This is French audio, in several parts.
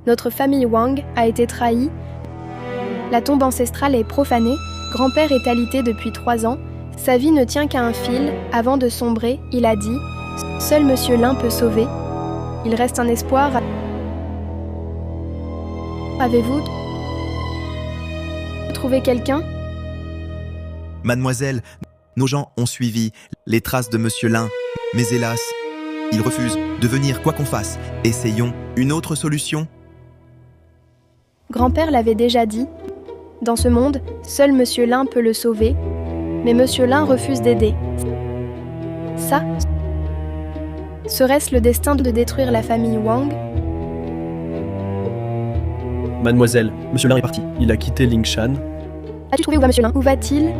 Notre famille Wang a été trahie. La tombe ancestrale est profanée. Grand-père est alité depuis 3 ans. Sa vie ne tient qu'à un fil. Avant de sombrer, il a dit « Seul Monsieur Lin peut sauver. Il reste un espoir. » Avez-vous trouvé quelqu'un ? Mademoiselle, nos gens ont suivi les traces de Monsieur Lin, mais hélas, il refuse de venir quoi qu'on fasse. Essayons une autre solution. Grand-père l'avait déjà dit. Dans ce monde, seul Monsieur Lin peut le sauver, mais Monsieur Lin refuse d'aider. Ça, serait-ce le destin de détruire la famille Wang ? Mademoiselle, Monsieur Lin est parti. Il a quitté Lingshan. As-tu trouvé où va Monsieur Lin ? Où va-t-il ?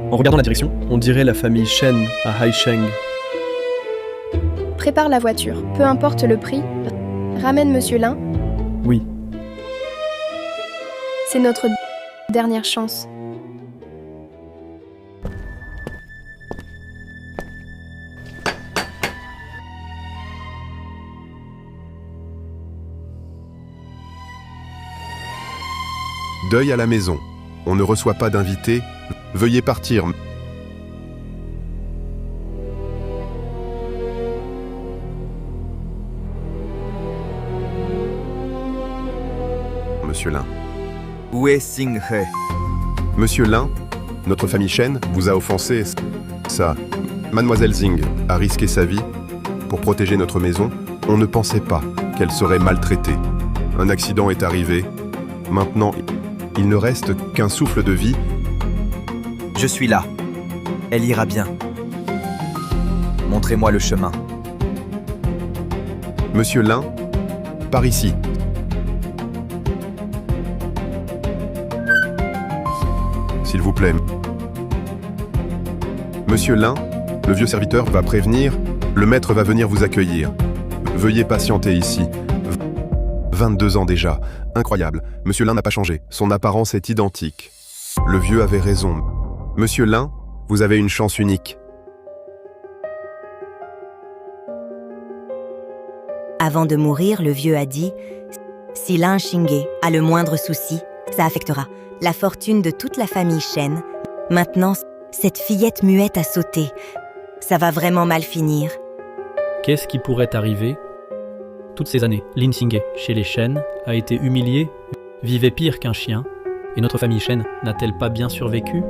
En regardant la direction, on dirait la famille Shen à Haisheng. Prépare la voiture, peu importe le prix. Ramène Monsieur Lin. Oui. C'est notre dernière chance. Deuil à la maison. On ne reçoit pas d'invités. Veuillez partir. Monsieur Lin. Où est Xing-He ? Monsieur Lin, notre famille Shen vous a offensé. Ça, Mademoiselle Xing a risqué sa vie pour protéger notre maison. On ne pensait pas qu'elle serait maltraitée. Un accident est arrivé. Maintenant, il ne reste qu'un souffle de vie. Je suis là. Elle ira bien. Montrez-moi le chemin. Monsieur Lin, par ici. S'il vous plaît. Monsieur Lin, le vieux serviteur va prévenir. Le maître va venir vous accueillir. Veuillez patienter ici. 22 ans déjà. Incroyable. Monsieur Lin n'a pas changé. Son apparence est identique. Le vieux avait raison. Monsieur Lin, vous avez une chance unique. Avant de mourir, le vieux a dit « Si Lin Xinghe a le moindre souci, ça affectera la fortune de toute la famille Shen. Maintenant, cette fillette muette a sauté. Ça va vraiment mal finir. » Qu'est-ce qui pourrait arriver ? Toutes ces années, Lin Xinghe, chez les Shen, a été humiliée, vivait pire qu'un chien, et notre famille Shen n'a-t-elle pas bien survécu ?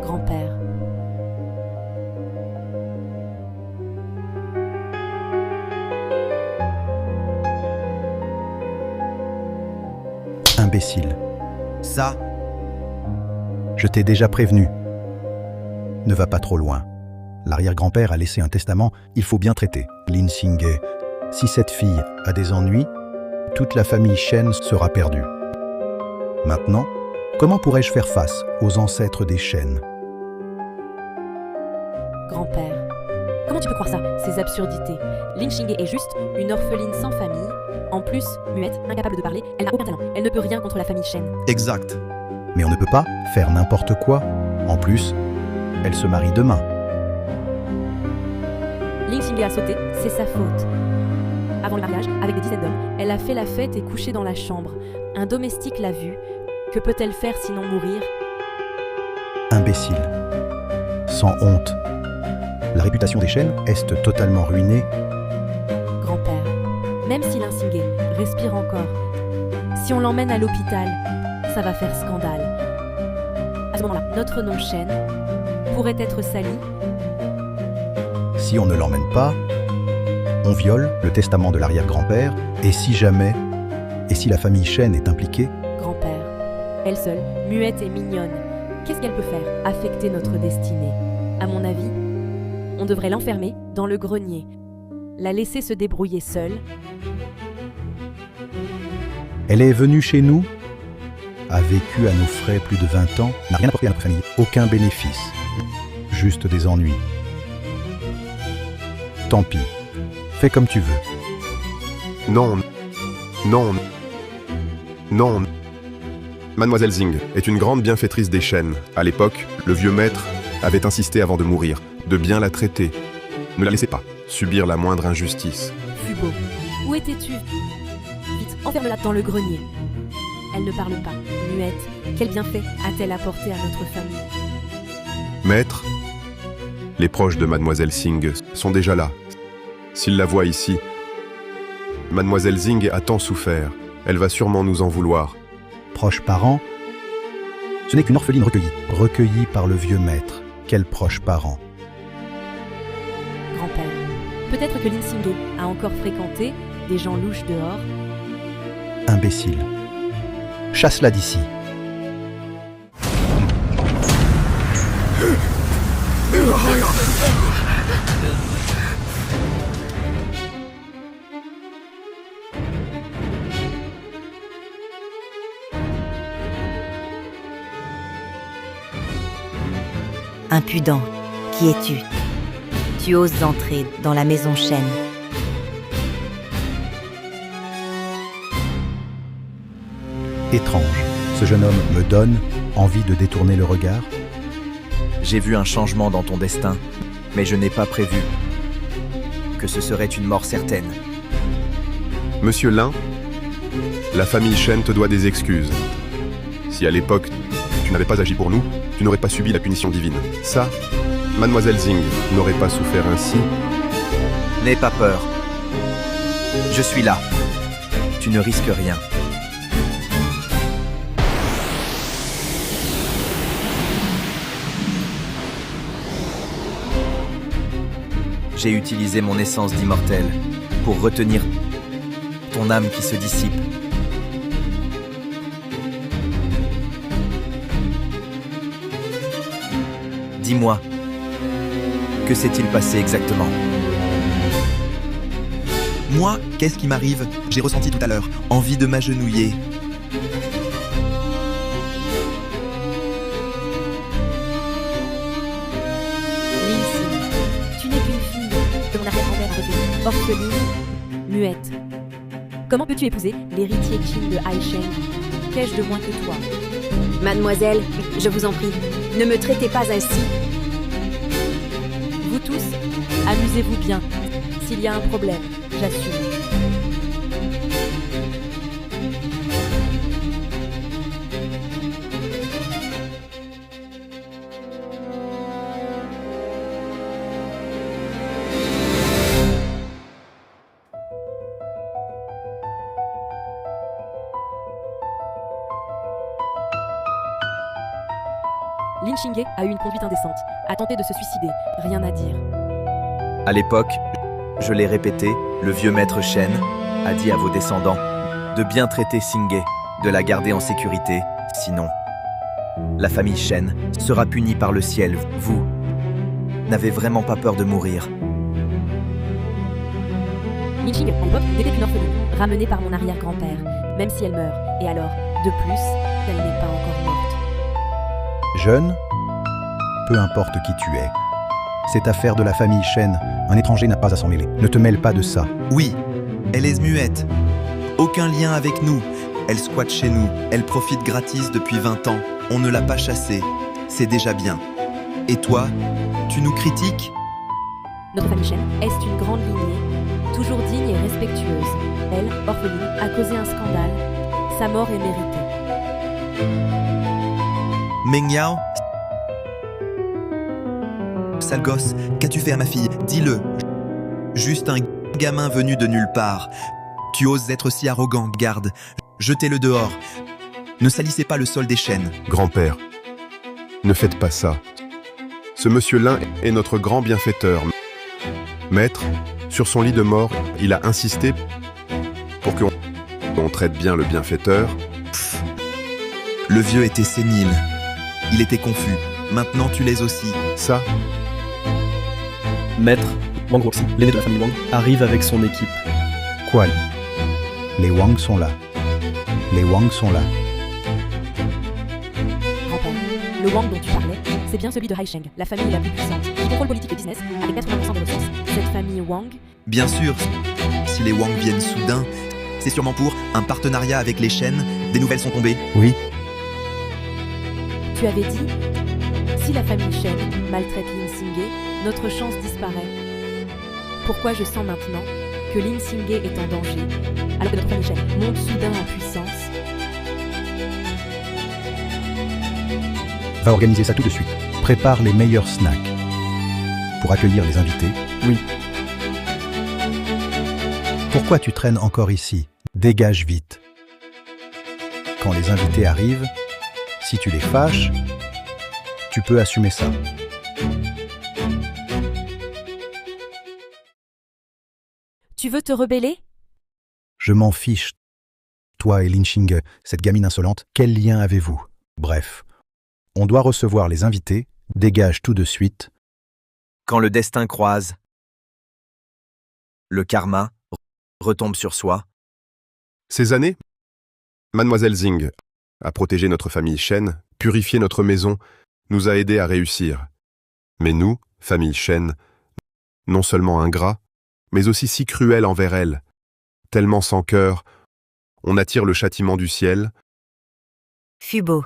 Grand-père. Imbécile. Ça, Je t'ai déjà prévenu. Ne va pas trop loin. L'arrière-grand-père a laissé un testament, il faut bien traiter. Lin Xinghe, si cette fille a des ennuis, toute la famille Shen sera perdue. Maintenant, comment pourrais-je faire face aux ancêtres des Shen ? Grand-père. Comment tu peux croire ça, ces absurdités ? Lin Xinghe est juste une orpheline sans famille. En plus, muette, incapable de parler, elle n'a aucun talent. Elle ne peut rien contre la famille Shen. exact. Mais on ne peut pas faire n'importe quoi. En plus, elle se marie demain. Lin Xinghe a sauté, c'est sa faute. Avant le mariage, avec des dizaines d'hommes, elle a fait la fête et couché dans la chambre. Un domestique l'a vue. Que peut-elle faire sinon mourir ? Imbécile. Sans honte. La réputation des Shen est totalement ruinée. Grand-père. Même si Lin Xinghe respire encore, si on l'emmène à l'hôpital, ça va faire scandale. À ce moment-là, notre nom Shen pourrait être sali. Si on ne l'emmène pas, on viole le testament de l'arrière-grand-père, et si la famille Shen est impliquée, Grand-père. Elle seule, muette et mignonne. Qu'est-ce qu'elle peut faire ? Affecter notre destinée. À mon avis, on devrait l'enfermer dans le grenier. La laisser se débrouiller seule. elle est venue chez nous, a vécu à nos frais plus de 20 ans, n'a rien apporté à notre famille, aucun bénéfice, juste des ennuis. Tant pis, fais comme tu veux. Non. Non. Non. Mademoiselle Xing est une grande bienfaitrice des Shen. À l'époque, le vieux maître avait insisté avant de mourir, de bien la traiter. Ne la laissez pas subir la moindre injustice. Fubo, où étais-tu? Vite, enferme-la dans le grenier. Elle ne parle pas, muette. Quel bienfait a-t-elle apporté à notre famille? Maître, les proches de Mademoiselle Singh sont déjà là. S'ils la voient ici, Mademoiselle Singh a tant souffert. Elle va sûrement nous en vouloir. Proche parent, ce n'est qu'une orpheline recueillie par le vieux maître. Quel proche parent? Grand-père, peut-être que Linsingé a encore fréquenté des gens louches dehors. Imbécile. Chasse-la d'ici. Impudent, qui es-tu? Tu oses entrer dans la maison Shen. Étrange. Ce jeune homme me donne envie de détourner le regard. J'ai vu un changement dans ton destin, mais je n'ai pas prévu que ce serait une mort certaine. Monsieur Lin, la famille Shen te doit des excuses. Si à l'époque, tu n'avais pas agi pour nous, tu n'aurais pas subi la punition divine. Ça, Mademoiselle Singh n'aurait pas souffert ainsi. N'aie pas peur. Je suis là. Tu ne risques rien. J'ai utilisé mon essence d'immortel pour retenir ton âme qui se dissipe. Dis-moi, que s'est-il passé exactement? Moi, qu'est-ce qui m'arrive? J'ai ressenti tout à l'heure envie de m'agenouiller. Orpheline, muette. Comment peux-tu épouser l'héritier Qin de Haisheng? Qu'ai-je de moins que toi? Mademoiselle, je vous en prie, ne me traitez pas ainsi. Vous tous, amusez-vous bien. S'il y a un problème, j'assume. Linsingé a eu une conduite indécente, a tenté de se suicider, rien à dire. À l'époque, je l'ai répété, le vieux maître Shen a dit à vos descendants de bien traiter Singé, de la garder en sécurité, sinon la famille Shen sera punie par le ciel. Vous n'avez vraiment pas peur de mourir? Linsingé, en époque, n'était qu'une orpheline, ramenée par mon arrière-grand-père, même si elle meurt. Et alors, de plus, elle n'est pas encore morte. Jeune, peu importe qui tu es. C'est affaire de la famille Shen. Un étranger n'a pas à s'en mêler. Ne te mêle pas de ça. Oui, elle est muette. Aucun lien avec nous. Elle squatte chez nous. Elle profite gratis depuis 20 ans. On ne l'a pas chassée. C'est déjà bien. Et toi, tu nous critiques? Notre famille Shen est une grande lignée, toujours digne et respectueuse. Elle, orpheline, a causé un scandale. Sa mort est méritée. Meng Yao? Sale gosse, qu'as-tu fait à ma fille? Dis-le. Juste un gamin venu de nulle part. Tu oses être si arrogant, garde. Jetez-le dehors. Ne salissez pas le sol des Shen. Grand-père, ne faites pas ça. Ce monsieur Lin est notre grand bienfaiteur. Maître, sur son lit de mort, il a insisté pour qu'on traite bien le bienfaiteur. Le vieux était sénile. Il était confus. Maintenant, tu l'es aussi. Ça, Maître, Wang Roxy, l'aîné de la famille Wang, arrive avec son équipe. Quoi? Les Wang sont là. Les Wang sont là. Grand-père, le Wang dont tu parlais, c'est bien celui de Haisheng, la famille la plus puissante, qui contrôle politique et business avec 80% des ressources. Cette famille Wang... Bien sûr, si les Wang viennent soudain, c'est sûrement pour un partenariat avec les Shen. Des nouvelles sont tombées. Oui. Tu avais dit, si la famille Shen maltraite Linsingé, notre chance disparaît. pourquoi je sens maintenant que Lin Singhe est en danger, alors que notre famille Shen monte soudain en puissance. Va organiser ça tout de suite. Prépare les meilleurs snacks. Pour accueillir les invités. Oui. Pourquoi tu traînes encore ici? Dégage vite. Quand les invités arrivent, si tu les fâches, tu peux assumer ça. Tu veux te rebeller? Je m'en fiche. Toi et Lin Singhe, cette gamine insolente, quel lien avez-vous? Bref, on doit recevoir les invités, dégage tout de suite. Quand le destin croise, le karma retombe sur soi. Ces années, Mademoiselle Xing a protégé notre famille Shen, purifié notre maison, nous a aidés à réussir. Mais nous, famille Shen, non seulement ingrats, mais aussi si cruels envers elle, tellement sans cœur, on attire le châtiment du ciel. Fubo,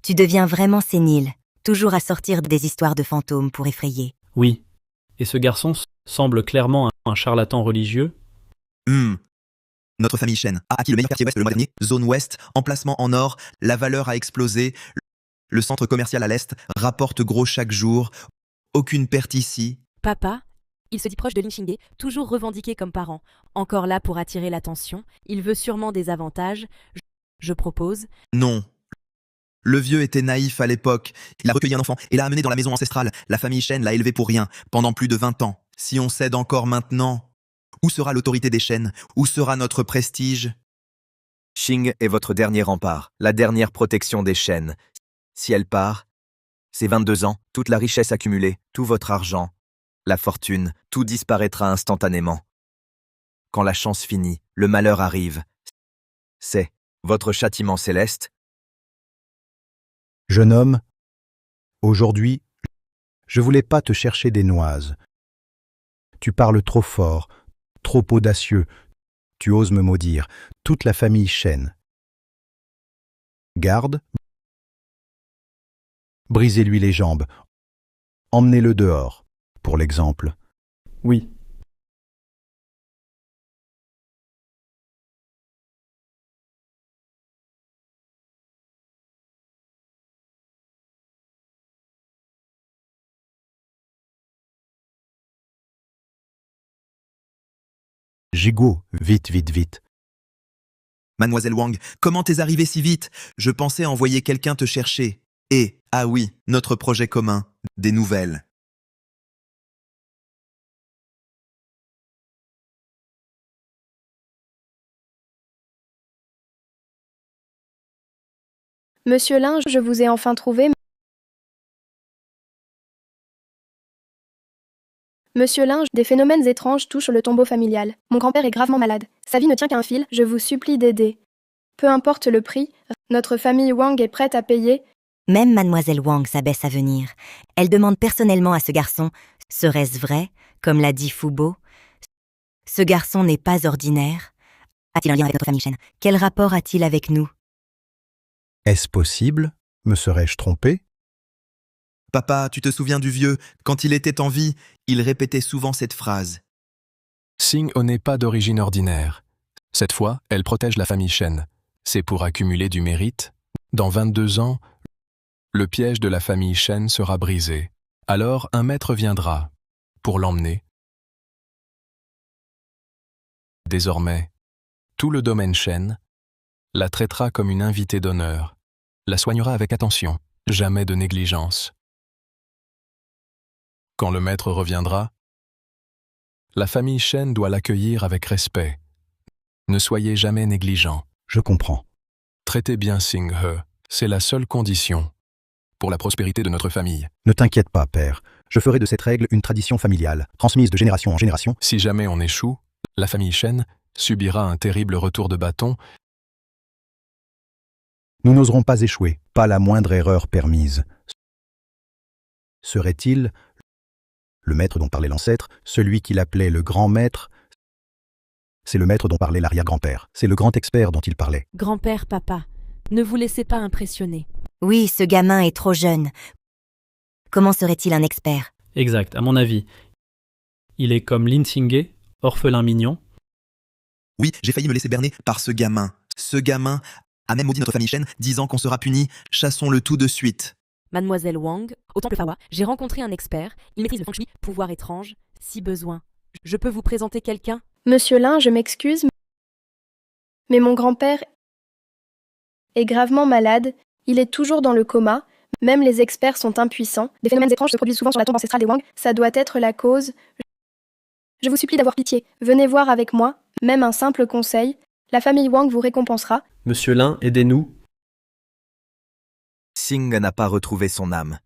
tu deviens vraiment sénile, toujours à sortir des histoires de fantômes pour effrayer. Oui. Et ce garçon semble clairement un charlatan religieux. Notre famille Shen a acquis le meilleur quartier ouest le mois dernier, zone ouest, emplacement en or, la valeur a explosé, le centre commercial à l'est rapporte gros chaque jour, aucune perte ici. Papa, il se dit proche de Lin Singhe, toujours revendiqué comme parent. Encore là pour attirer l'attention, il veut sûrement des avantages. Je propose... Non. Le vieux était naïf à l'époque. Il a recueilli un enfant et l'a amené dans la maison ancestrale. La famille Shen l'a élevé pour rien, pendant plus de 20 ans. Si on cède encore maintenant, où sera l'autorité des Shen? Où sera notre prestige? Xing est votre dernier rempart, la dernière protection des Shen. Si elle part, c'est 22 ans, toute la richesse accumulée, tout votre argent, la fortune, tout disparaîtra instantanément. Quand la chance finit, le malheur arrive. C'est votre châtiment céleste. Jeune homme, aujourd'hui, je voulais pas te chercher des noises. Tu parles trop fort, trop audacieux, tu oses me maudire, toute la famille Shen. Garde, brisez-lui les jambes, emmenez-le dehors, pour l'exemple. Oui. Jigo, vite, vite, vite. Mademoiselle Wang, comment t'es arrivée si vite? Je pensais envoyer quelqu'un te chercher. Et, ah oui, notre projet commun, des nouvelles. Monsieur Lin, je vous ai enfin trouvé. Monsieur Lin, des phénomènes étranges touchent le tombeau familial. Mon grand-père est gravement malade. Sa vie ne tient qu'à un fil, je vous supplie d'aider. Peu importe le prix, notre famille Wang est prête à payer. Même Mademoiselle Wang s'abaisse à venir. Elle demande personnellement à ce garçon, serait-ce vrai, comme l'a dit Fubo? Ce garçon n'est pas ordinaire. A-t-il un lien avec notre famille Shen? Quel rapport a-t-il avec nous? Est-ce possible? Me serais-je trompé? Papa, tu te souviens du vieux? Quand il était en vie, il répétait souvent cette phrase. Xing n'est pas d'origine ordinaire. Cette fois, elle protège la famille Shen. C'est pour accumuler du mérite. Dans 22 ans, le piège de la famille Shen sera brisé. Alors un maître viendra pour l'emmener. Désormais, tout le domaine Shen la traitera comme une invitée d'honneur, la soignera avec attention, jamais de négligence. Quand le maître reviendra, la famille Shen doit l'accueillir avec respect. Ne soyez jamais négligent. Je comprends. Traitez bien Xing-he, c'est la seule condition pour la prospérité de notre famille. Ne t'inquiète pas, père. Je ferai de cette règle une tradition familiale, transmise de génération en génération. Si jamais on échoue, la famille Shen subira un terrible retour de bâton. Nous n'oserons pas échouer, pas la moindre erreur permise. Serait-il le maître dont parlait l'ancêtre, celui qu'il appelait le grand maître? C'est le maître dont parlait l'arrière-grand-père. C'est le grand expert dont il parlait. Grand-père, papa, ne vous laissez pas impressionner. Oui, ce gamin est trop jeune. Comment serait-il un expert? Exact, à mon avis. Il est comme Lin Xingye, orphelin mignon. Oui, j'ai failli me laisser berner par ce gamin. Ce gamin a même maudit notre famille Shen, disant qu'on sera puni. Chassons-le tout de suite. Mademoiselle Wang, au temple Fawa, j'ai rencontré un expert. Il maîtrise le feng shui, pouvoir étrange, si besoin. Je peux vous présenter quelqu'un? Monsieur Lin, je m'excuse, mais mon grand-père est gravement malade. Il est toujours dans le coma. Même les experts sont impuissants. Des phénomènes étranges se produisent souvent sur la tombe ancestrale des Wang. Ça doit être la cause. Je vous supplie d'avoir pitié. Venez voir avec moi. Même un simple conseil. La famille Wang vous récompensera. Monsieur Lin, aidez-nous. Xing n'a pas retrouvé son âme.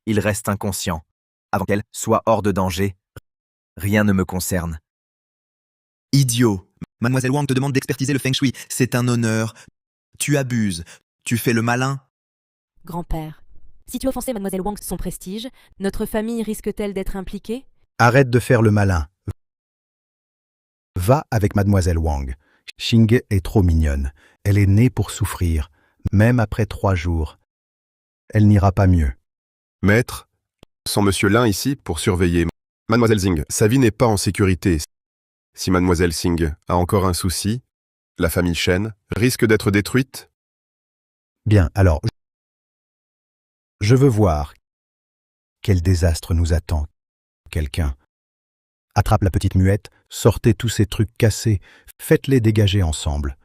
Il reste inconscient. Avant qu'elle soit hors de danger, rien ne me concerne. Idiot! Mademoiselle Wang te demande d'expertiser le feng shui. C'est un honneur. Tu abuses. Tu fais le malin. Grand-père, si tu offensais Mademoiselle Wang son prestige, notre famille risque-t-elle d'être impliquée? Arrête de faire le malin. Va avec Mademoiselle Wang. Xingye est trop mignonne. Elle est née pour souffrir. Même après 3 jours. Elle n'ira pas mieux. Maître, sans Monsieur Lin ici pour surveiller Mademoiselle Xing, sa vie n'est pas en sécurité. Si Mademoiselle Xing a encore un souci, la famille Shen risque d'être détruite. Bien, alors, je veux voir quel désastre nous attend. Quelqu'un attrape la petite muette, sortez tous ces trucs cassés, faites-les dégager ensemble.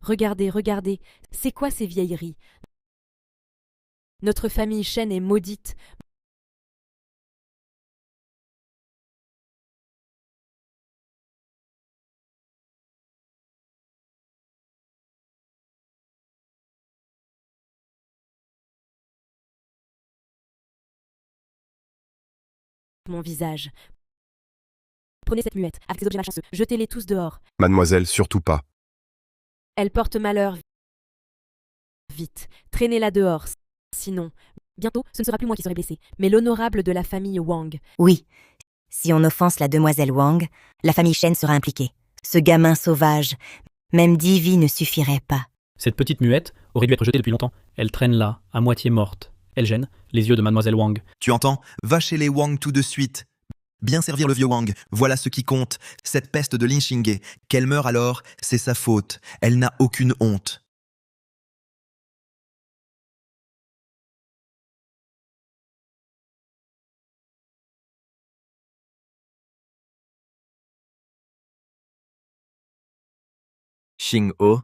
Regardez, regardez, c'est quoi ces vieilleries? Notre famille Shen est maudite. Mon visage. Prenez cette muette, avec ces objets malchanceux, jetez-les tous dehors. Mademoiselle, surtout pas. Elle porte malheur. Vite, traînez-la dehors. Sinon, bientôt, ce ne sera plus moi qui serai blessé, mais l'honorable de la famille Wang. Oui, si on offense la demoiselle Wang, la famille Shen sera impliquée. Ce gamin sauvage, même 10 vies ne suffirait pas. Cette petite muette aurait dû être jetée depuis longtemps. Elle traîne là, à moitié morte. Elle gêne les yeux de Mademoiselle Wang. Tu entends? Va chez les Wang tout de suite. Bien servir le vieux Wang, voilà ce qui compte. Cette peste de Lin Xingye, qu'elle meure alors, c'est sa faute. Elle n'a aucune honte. Xing-Ho,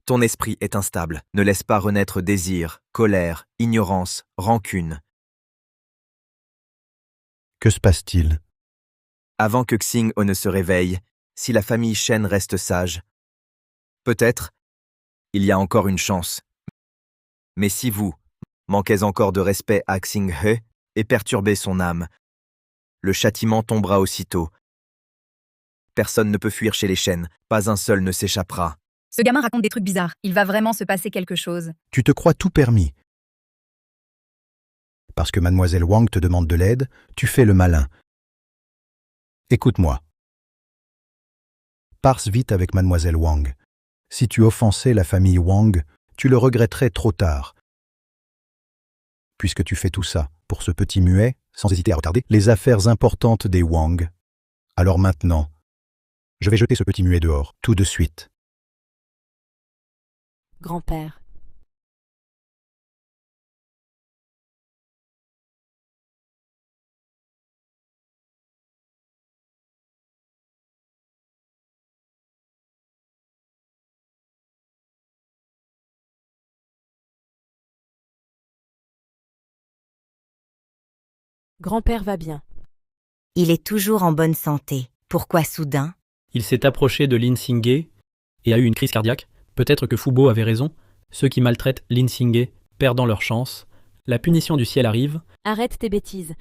ton esprit est instable. Ne laisse pas renaître désir, colère, ignorance, rancune. Que se passe-t-il? Avant que Xing-Ho ne se réveille, si la famille Shen reste sage, peut-être, il y a encore une chance. Mais si vous manquez encore de respect à Xing-He et perturbez son âme, le châtiment tombera aussitôt. Personne ne peut fuir chez les Shen, pas un seul ne s'échappera. Ce gamin raconte des trucs bizarres. Il va vraiment se passer quelque chose. Tu te crois tout permis. Parce que Mademoiselle Wang te demande de l'aide, tu fais le malin. Écoute-moi. Parse vite avec Mademoiselle Wang. Si tu offensais la famille Wang, tu le regretterais trop tard. Puisque tu fais tout ça pour ce petit muet, sans hésiter à retarder les affaires importantes des Wang. Alors maintenant, je vais jeter ce petit muet dehors, tout de suite. Grand-père. Grand-père va bien. Il est toujours en bonne santé. Pourquoi soudain? Il s'est approché de Lin Xingye et a eu une crise cardiaque. Peut-être que Fubo avait raison. Ceux qui maltraitent Lin Xingye perdant leur chance. La punition du ciel arrive. Arrête tes bêtises.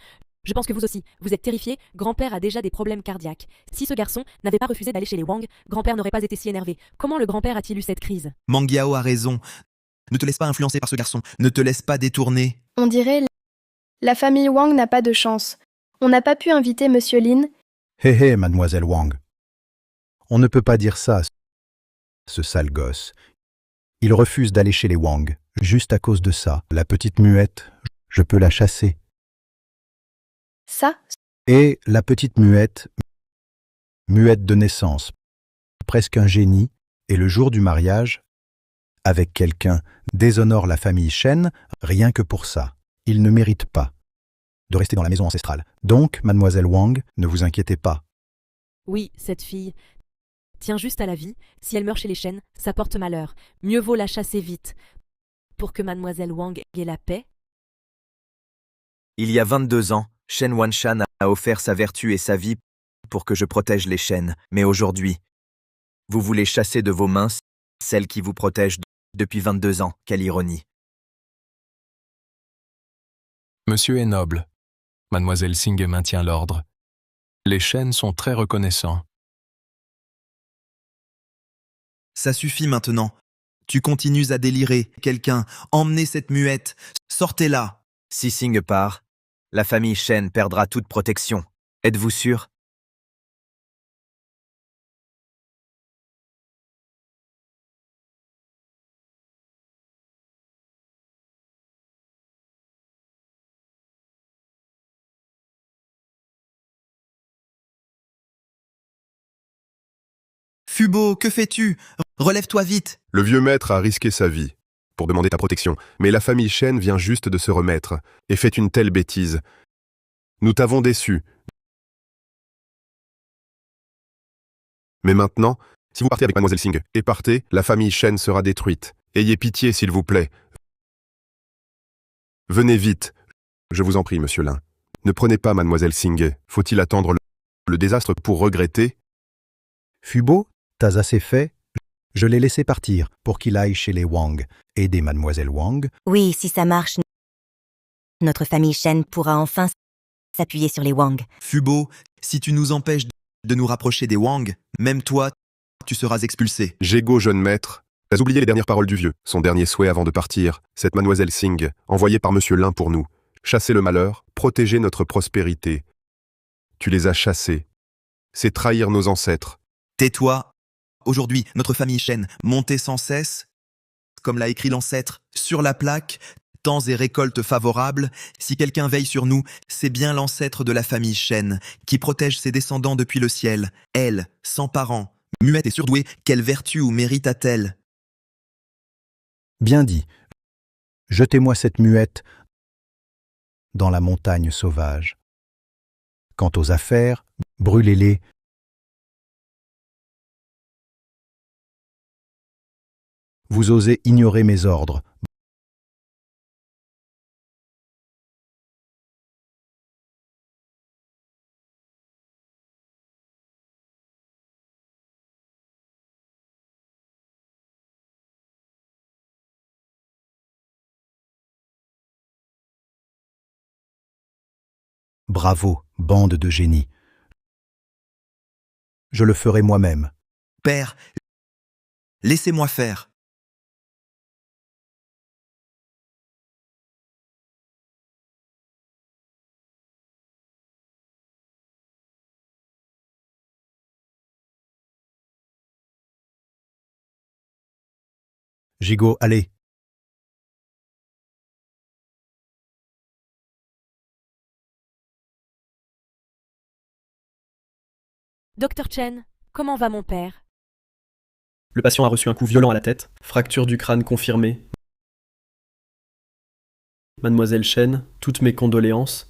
Je pense que vous aussi, vous êtes terrifiés. Grand-père a déjà des problèmes cardiaques. Si ce garçon n'avait pas refusé d'aller chez les Wang, grand-père n'aurait pas été si énervé. Comment le grand-père a-t-il eu cette crise? Mangyao a raison. Ne te laisse pas influencer par ce garçon. Ne te laisse pas détourner. On dirait la famille Wang n'a pas de chance. On n'a pas pu inviter Monsieur Lin. Hé hé, Mademoiselle Wang. On ne peut pas dire ça, ce sale gosse. Il refuse d'aller chez les Wang. Juste à cause de ça, la petite muette, je peux la chasser. Ça, Et la petite muette, muette de naissance, presque un génie, et le jour du mariage, avec quelqu'un, déshonore la famille Shen, rien que pour ça. Il ne mérite pas de rester dans la maison ancestrale. Donc, mademoiselle Wang, ne vous inquiétez pas. Oui, cette fille tient juste à la vie. Si elle meurt chez les Shen, ça porte malheur. Mieux vaut la chasser vite. Pour que mademoiselle Wang ait la paix. Il y a 22 ans, Shen Wanshan a offert sa vertu et sa vie pour que je protège les Shen. Mais aujourd'hui, vous voulez chasser de vos mains celle qui vous protège depuis 22 ans. Quelle ironie. Monsieur est noble. Mademoiselle Singh maintient l'ordre. Les Shen sont très reconnaissants. Ça suffit maintenant. Tu continues à délirer. Quelqu'un, emmenez cette muette. Sortez-la. Si Singh part, la famille Shen perdra toute protection. Êtes-vous sûr? Fubo, que fais-tu? Relève-toi vite. Le vieux maître a risqué sa vie pour demander ta protection, mais la famille Shen vient juste de se remettre et fait une telle bêtise. Nous t'avons déçu. Mais maintenant, si vous partez avec mademoiselle Singh et partez, la famille Shen sera détruite. Ayez pitié, s'il vous plaît. Venez vite. Je vous en prie, monsieur Lin. Ne prenez pas mademoiselle Singh. Faut-il attendre le désastre pour regretter? Fubo, t'as assez fait? Je l'ai laissé partir pour qu'il aille chez les Wang. Aider mademoiselle Wang. Oui, si ça marche, notre famille Shen pourra enfin s'appuyer sur les Wang. Fubo, si tu nous empêches de nous rapprocher des Wang, même toi, tu seras expulsé. Jégo, jeune maître, t'as oublié les dernières paroles du vieux, son dernier souhait avant de partir, cette mademoiselle Singh, envoyée par monsieur Lin pour nous. Chasser le malheur, protéger notre prospérité. Tu les as chassés. C'est trahir nos ancêtres. Tais-toi. Aujourd'hui, notre famille Shen montait sans cesse, comme l'a écrit l'ancêtre, sur la plaque, temps et récoltes favorables. Si quelqu'un veille sur nous, c'est bien l'ancêtre de la famille Shen, qui protège ses descendants depuis le ciel. Elle, sans parents, muette et surdouée, quelle vertu ou mérite a-t-elle? Bien dit. Jetez-moi cette muette dans la montagne sauvage. Quant aux affaires, brûlez-les. Vous osez ignorer mes ordres. Bravo, bande de génies. Je le ferai moi-même. Père, laissez-moi faire. Jigo, allez. Docteur Chen, comment va mon père? Le patient a reçu un coup violent à la tête, fracture du crâne confirmée. Mademoiselle Shen, toutes mes condoléances.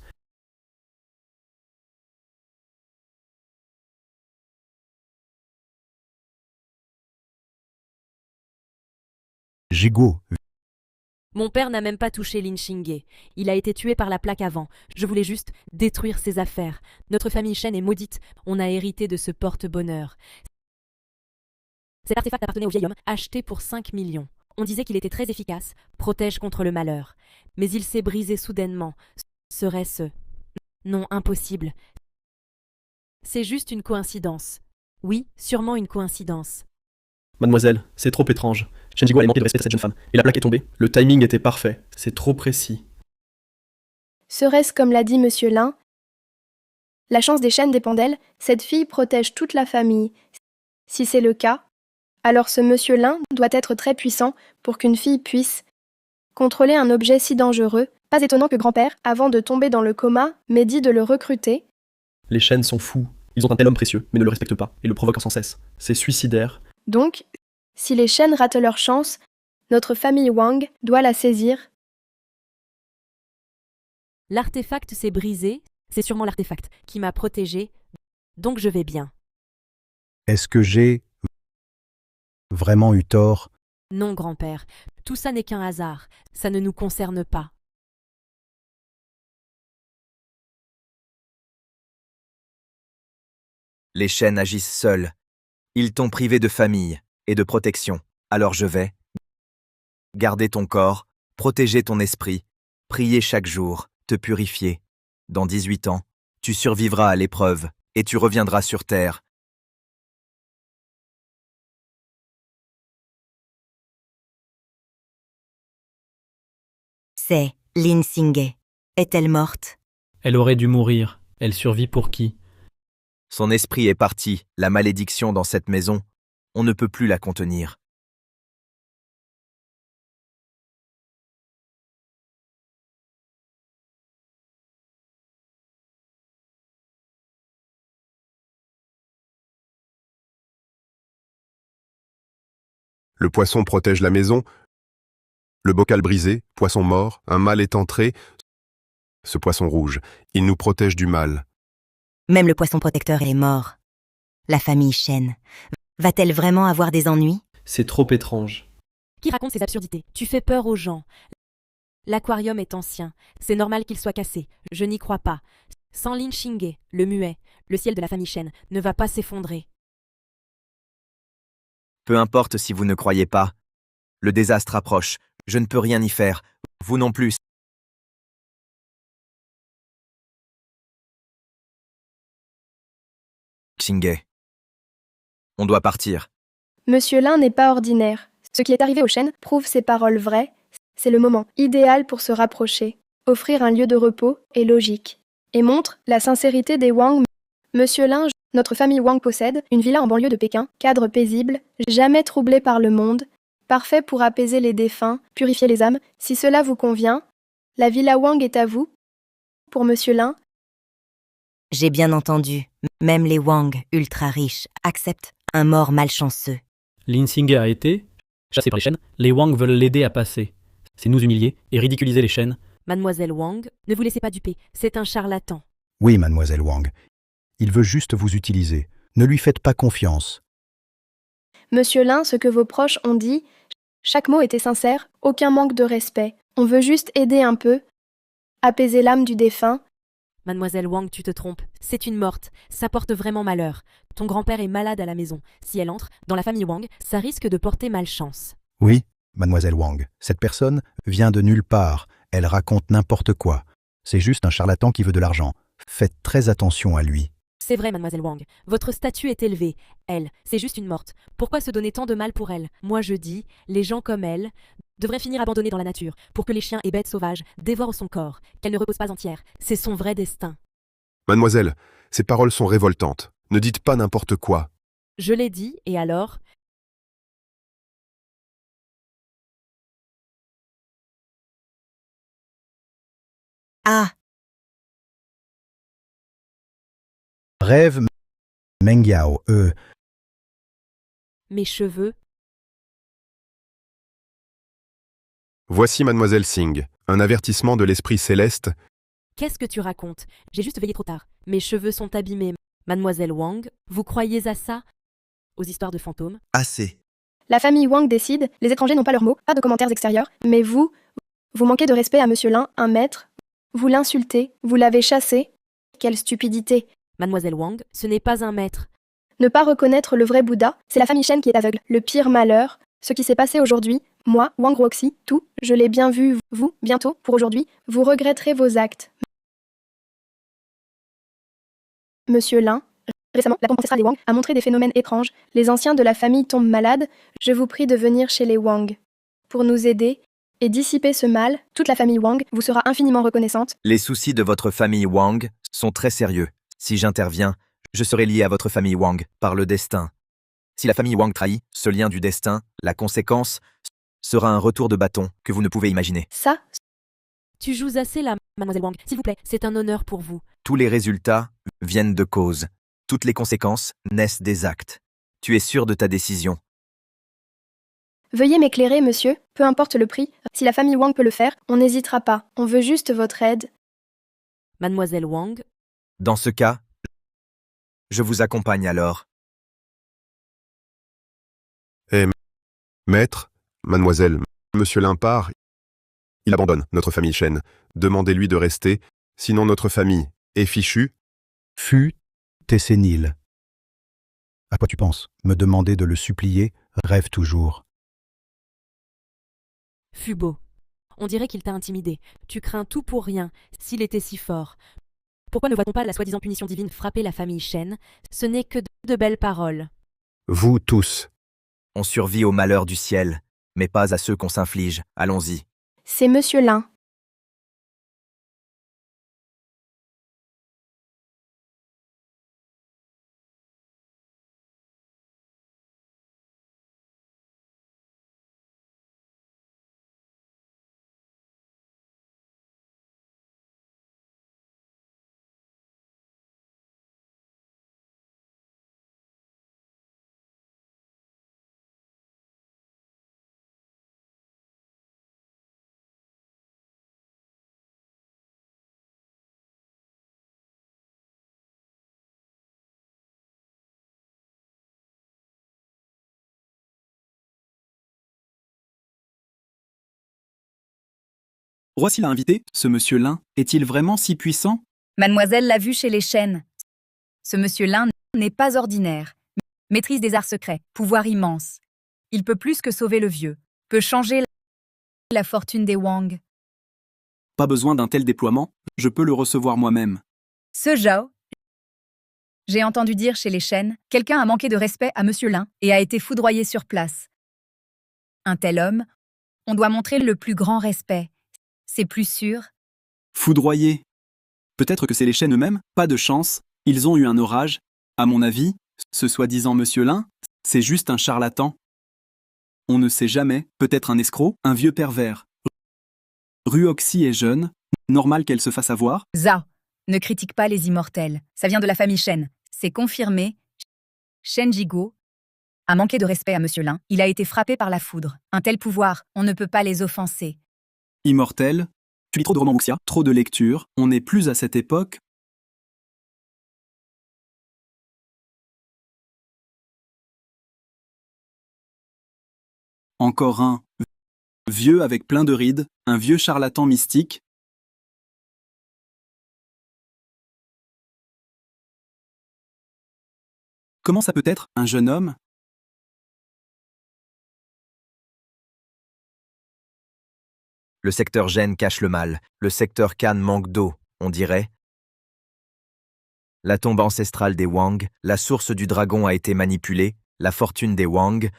Jigo. Mon père n'a même pas touché Lin Xingye. Il a été tué par la plaque avant. Je voulais juste détruire ses affaires. Notre famille Shen est maudite. On a hérité de ce porte-bonheur. Cet artefact appartenait au vieil homme, acheté pour 5 millions. On disait qu'il était très efficace, protège contre le malheur. Mais il s'est brisé soudainement. Serait-ce... Non, impossible. C'est juste une coïncidence. Oui, sûrement une coïncidence. Mademoiselle, c'est trop étrange. Shenjigo a manqué de respect à cette jeune femme. Et la plaque est tombée. Le timing était parfait. C'est trop précis. Serait-ce comme l'a dit Monsieur Lin? La chance des Shen dépend d'elle. Cette fille protège toute la famille. Si c'est le cas, Alors ce monsieur Lin doit être très puissant pour qu'une fille puisse contrôler un objet si dangereux. Pas étonnant que grand-père, avant de tomber dans le coma, m'ait dit de le recruter. Les Shen sont fous. Ils ont un tel homme précieux, mais ne le respectent pas et le provoquent sans cesse. C'est suicidaire. Donc, si les Shen ratent leur chance, notre famille Wang doit la saisir. L'artefact s'est brisé, c'est sûrement l'artefact qui m'a protégé, donc je vais bien. Est-ce que j'ai vraiment eu tort? Non, grand-père, tout ça n'est qu'un hasard, ça ne nous concerne pas. Les Shen agissent seuls. Ils t'ont privé de famille et de protection. Alors je vais garder ton corps, protéger ton esprit, prier chaque jour, te purifier. Dans 18 ans, tu survivras à l'épreuve et tu reviendras sur Terre. C'est Lin Xinghe. Est-elle morte? Elle aurait dû mourir. Elle survit pour qui? Son esprit est parti, la malédiction dans cette maison, on ne peut plus la contenir. Le poisson protège la maison. Le bocal brisé, poisson mort, un mal est entré. Ce poisson rouge, il nous protège du mal. Même le poisson protecteur est mort. La famille Shen va-t-elle vraiment avoir des ennuis? C'est trop étrange. Qui raconte ces absurdités? Tu fais peur aux gens. L'aquarium est ancien, c'est normal qu'il soit cassé, je n'y crois pas. Sans Lin Xinghe, le muet, le ciel de la famille Shen ne va pas s'effondrer. Peu importe si vous ne croyez pas. Le désastre approche, je ne peux rien y faire, vous non plus. Xinghe. On doit partir. Monsieur Lin n'est pas ordinaire. Ce qui est arrivé aux Shen prouve ses paroles vraies. C'est le moment idéal pour se rapprocher, offrir un lieu de repos est logique, et montre la sincérité des Wang. Monsieur Lin, notre famille Wang possède une villa en banlieue de Pékin, cadre paisible, jamais troublé par le monde, parfait pour apaiser les défunts, purifier les âmes. Si cela vous convient, la villa Wang est à vous. Pour Monsieur Lin. J'ai bien entendu, même les Wang, ultra riches, acceptent un mort malchanceux. Lin Xinghe a été chassé par les Shen. Les Wang veulent l'aider à passer. C'est nous humilier et ridiculiser les Shen. Mademoiselle Wang, ne vous laissez pas duper, c'est un charlatan. Oui, mademoiselle Wang. Il veut juste vous utiliser. Ne lui faites pas confiance. Monsieur Lin, ce que vos proches ont dit, chaque mot était sincère, aucun manque de respect. On veut juste aider un peu, apaiser l'âme du défunt. Mademoiselle Wang, tu te trompes, c'est une morte, ça porte vraiment malheur. Ton grand-père est malade à la maison. Si elle entre dans la famille Wang, ça risque de porter malchance. Oui, mademoiselle Wang. Cette personne vient de nulle part. Elle raconte n'importe quoi. C'est juste un charlatan qui veut de l'argent. Faites très attention à lui. C'est vrai, mademoiselle Wang, votre statut est élevé. Elle, c'est juste une morte. Pourquoi se donner tant de mal pour elle? Moi je dis, les gens comme elle devraient finir abandonnés dans la nature, pour que les chiens et bêtes sauvages dévorent son corps, qu'elle ne repose pas entière. C'est son vrai destin. Mademoiselle, ces paroles sont révoltantes. Ne dites pas n'importe quoi. Je l'ai dit, et alors? Ah! Rêve Mengyao, Mes cheveux? Voici mademoiselle Singh, un avertissement de l'esprit céleste. Qu'est-ce que tu racontes? J'ai juste veillé trop tard. Mes cheveux sont abîmés. Mademoiselle Wang, vous croyez à ça? Aux histoires de fantômes? Assez. La famille Wang décide, les étrangers n'ont pas leur mot, pas de commentaires extérieurs, mais vous manquez de respect à Monsieur Lin, un maître. Vous l'insultez, vous l'avez chassé. Quelle stupidité! Mademoiselle Wang, ce n'est pas un maître. Ne pas reconnaître le vrai Bouddha, c'est la famille Shen qui est aveugle. Le pire malheur, ce qui s'est passé aujourd'hui, moi, Wang Roxy, tout, je l'ai bien vu, vous, bientôt, pour aujourd'hui, vous regretterez vos actes. Monsieur Lin, récemment, la tombe ancestrale des Wang a montré des phénomènes étranges. Les anciens de la famille tombent malades. Je vous prie de venir chez les Wang pour nous aider et dissiper ce mal. Toute la famille Wang vous sera infiniment reconnaissante. Les soucis de votre famille Wang sont très sérieux. Si j'interviens, je serai lié à votre famille Wang par le destin. Si la famille Wang trahit ce lien du destin, la conséquence sera un retour de bâton que vous ne pouvez imaginer. Ça, Tu joues assez là, mademoiselle Wang. S'il vous plaît, c'est un honneur pour vous. Tous les résultats viennent de causes. Toutes les conséquences naissent des actes. Tu es sûr de ta décision. veuillez m'éclairer, monsieur, peu importe le prix. Si la famille Wang peut le faire, on n'hésitera pas. On veut juste votre aide. Mademoiselle Wang, Dans ce cas, je vous accompagne alors. Maître, mademoiselle, monsieur Lin part. Il abandonne notre famille Shen. Demandez-lui de rester, sinon notre famille est fichue. Fut et sénile. À quoi tu penses? Me demander de le supplier, rêve toujours. fut beau. On dirait qu'il t'a intimidé. Tu crains tout pour rien, s'il était si fort. Pourquoi ne voit-on pas la soi-disant punition divine frapper la famille Shen? Ce n'est que de belles paroles. Vous tous. On survit au malheur du ciel, mais pas à ceux qu'on s'inflige. Allons-y. C'est monsieur Lin. Roi s'il a invité, ce monsieur Lin est-il vraiment si puissant? Mademoiselle l'a vu chez les Shen. Ce monsieur Lin n'est pas ordinaire. Maîtrise des arts secrets, pouvoir immense. Il peut plus que sauver le vieux, peut changer la fortune des Wang. Pas besoin d'un tel déploiement, je peux le recevoir moi-même. Ce Zhao, j'ai entendu dire chez les Shen, quelqu'un a manqué de respect à monsieur Lin et a été foudroyé sur place. Un tel homme, on doit montrer le plus grand respect. C'est plus sûr. Foudroyé. Peut-être que c'est les Shen eux-mêmes, pas de chance, ils ont eu un orage. À mon avis, ce soi-disant monsieur Lin, c'est juste un charlatan. On ne sait jamais, peut-être un escroc, un vieux pervers. Ruoxi est jeune, normal qu'elle se fasse avoir. Zhao, ne critique pas les immortels. Ça vient de la famille Shen. C'est confirmé. Shen Jigo a manqué de respect à monsieur Lin. Il a été frappé par la foudre. Un tel pouvoir, on ne peut pas les offenser. Immortel, tu lis trop de romans wuxia, trop de lectures, on n'est plus à cette époque. Encore un vieux avec plein de rides, un vieux charlatan mystique. Comment ça peut être un jeune homme? Le secteur Gen cache le mal. Le secteur Kan manque d'eau, on dirait. La tombe ancestrale des Wang, la source du dragon a été manipulée. La fortune des Wang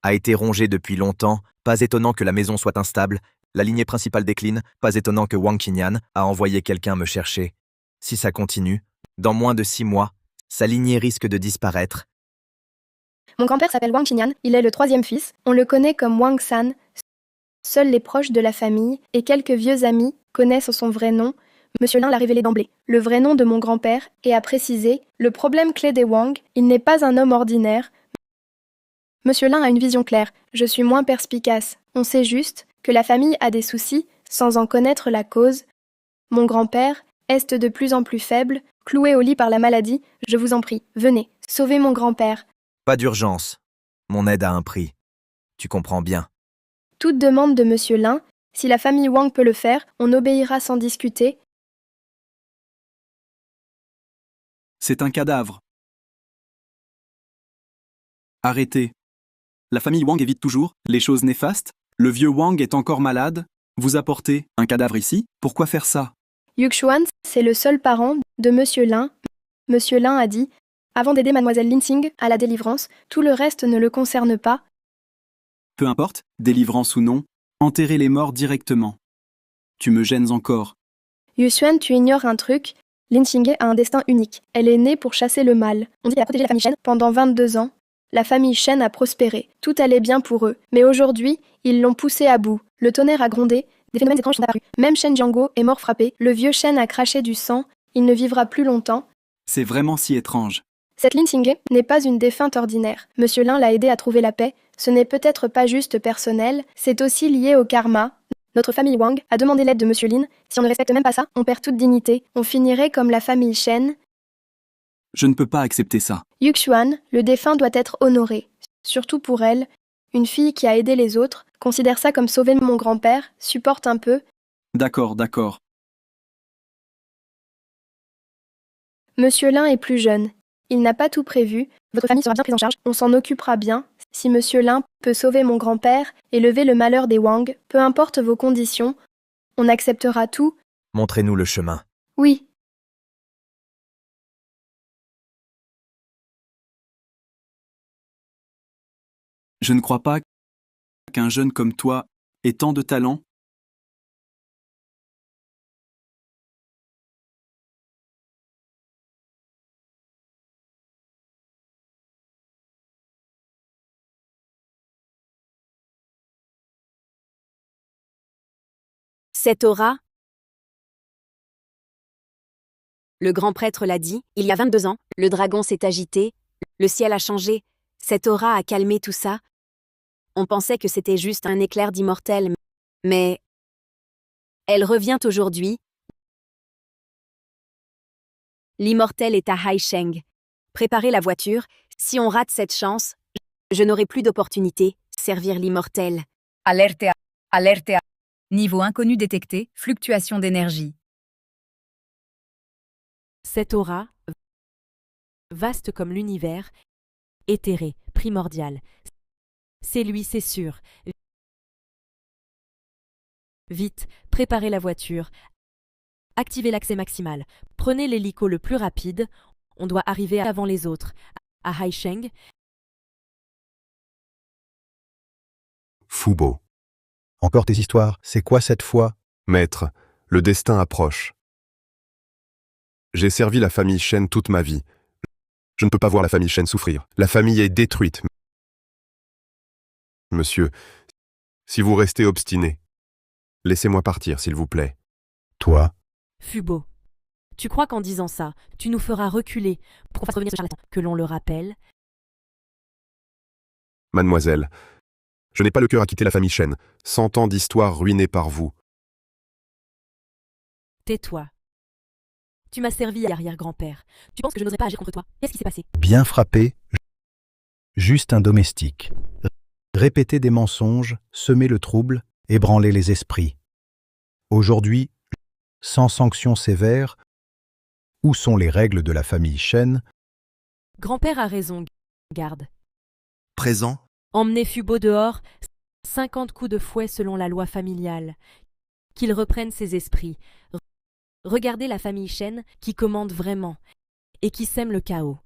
a été rongée depuis longtemps. Pas étonnant que la maison soit instable. La lignée principale décline. Pas étonnant que Wang Qinyan a envoyé quelqu'un me chercher. Si ça continue, dans moins de 6 mois, sa lignée risque de disparaître. Mon grand-père s'appelle Wang Qinyan, il est le 3e fils. On le connaît comme Wang San. Seuls les proches de la famille et quelques vieux amis connaissent son vrai nom. Monsieur Lin l'a révélé d'emblée. Le vrai nom de mon grand-père et a précisé le problème clé des Wang, il n'est pas un homme ordinaire. Monsieur Lin a une vision claire. Je suis moins perspicace. On sait juste que la famille a des soucis sans en connaître la cause. Mon grand-père est de plus en plus faible, cloué au lit par la maladie. Je vous en prie, venez, sauvez mon grand-père. Pas d'urgence. Mon aide a un prix. Tu comprends bien. Toute demande de monsieur Lin, si la famille Wang peut le faire, on obéira sans discuter. C'est un cadavre. Arrêtez. La famille Wang évite toujours les choses néfastes. Le vieux Wang est encore malade. Vous apportez un cadavre ici? Pourquoi faire ça? Yuxuan, c'est le seul parent de monsieur Lin. Monsieur Lin a dit, avant d'aider mademoiselle Linsing à la délivrance, tout le reste ne le concerne pas. Peu importe, délivrance ou non, enterrez les morts directement. Tu me gênes encore. Yuxuan, tu ignores un truc. Lin Xingye a un destin unique. Elle est née pour chasser le mal. On dit qu'elle a protégé la famille Shen pendant 22 ans. La famille Shen a prospéré, tout allait bien pour eux. Mais aujourd'hui, ils l'ont poussé à bout. Le tonnerre a grondé, des phénomènes étranges sont apparus. Même Shen Jianguo est mort frappé, le vieux Shen a craché du sang, il ne vivra plus longtemps. C'est vraiment si étrange. Cette Lin Xingye n'est pas une défunte ordinaire. Monsieur Lin l'a aidé à trouver la paix. Ce n'est peut-être pas juste personnel, c'est aussi lié au karma. Notre famille Wang a demandé l'aide de Monsieur Lin. Si on ne respecte même pas ça, on perd toute dignité. On finirait comme la famille Shen. Je ne peux pas accepter ça. Yuxuan, le défunt doit être honoré. Surtout pour elle, une fille qui a aidé les autres, considère ça comme sauver mon grand-père, supporte un peu. D'accord, d'accord. Monsieur Lin est plus jeune. Il n'a pas tout prévu. Votre famille sera bien prise en charge. On s'en occupera bien. Si Monsieur Lin peut sauver mon grand-père et lever le malheur des Wang, peu importe vos conditions, on acceptera tout. Montrez-nous le chemin. Oui. Je ne crois pas qu'un jeune comme toi ait tant de talent. Cette aura, le grand prêtre l'a dit, il y a 22 ans, le dragon s'est agité, le ciel a changé, cette aura a calmé tout ça. On pensait que c'était juste un éclair d'immortel, mais elle revient aujourd'hui. L'immortel est à Haisheng. Préparez la voiture, si on rate cette chance, je n'aurai plus d'opportunité, servir l'immortel. Alerte à... Alerte à... Niveau inconnu détecté, fluctuation d'énergie. Cette aura, vaste comme l'univers, éthéré, primordial. C'est lui, c'est sûr. Vite, préparez la voiture. Activez l'accès maximal. Prenez l'hélico le plus rapide. On doit arriver avant les autres. À Haisheng. Fubo. Encore tes histoires, c'est quoi cette fois? Maître, le destin approche. J'ai servi la famille Shen toute ma vie. Je ne peux pas voir la famille Shen souffrir. La famille est détruite. Monsieur, si vous restez obstiné, laissez-moi partir, s'il vous plaît. Toi? Fubo. Tu crois qu'en disant ça, tu nous feras reculer pour qu'on fasse revenir ce charlatan, que l'on le rappelle? Mademoiselle, je n'ai pas le cœur à quitter la famille Shen. 100 ans d'histoire ruinée par vous. Tais-toi. Tu m'as servi à arrière-grand-père. Tu penses que je n'oserais pas agir contre toi? Qu'est-ce qui s'est passé? Bien frappé. Juste un domestique. Répéter des mensonges, semer le trouble, ébranler les esprits. Aujourd'hui, sans sanction sévère, où sont les règles de la famille Shen? Grand-père a raison, garde. Présent. Emmenez Fubo dehors, 50 coups de fouet selon la loi familiale. Qu'il reprenne ses esprits. Regardez la famille Shen qui commande vraiment et qui sème le chaos.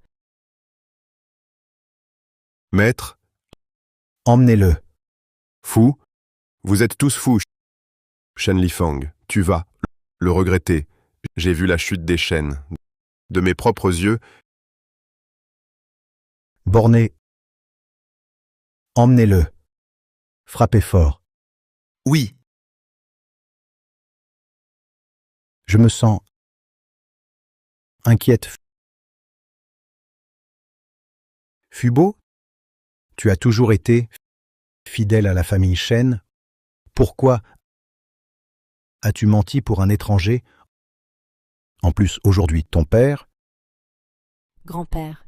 Maître, Emmenez-le. fou, vous êtes tous fous. Shen Lifang, tu vas le regretter. J'ai vu la chute des Shen. De mes propres yeux. Borné. Emmenez-le. Frappez fort. Oui. Je me sens inquiète. Fubo, tu as toujours été fidèle à la famille Shen. Pourquoi as-tu menti pour un étranger? En plus, aujourd'hui, ton père... Grand-père.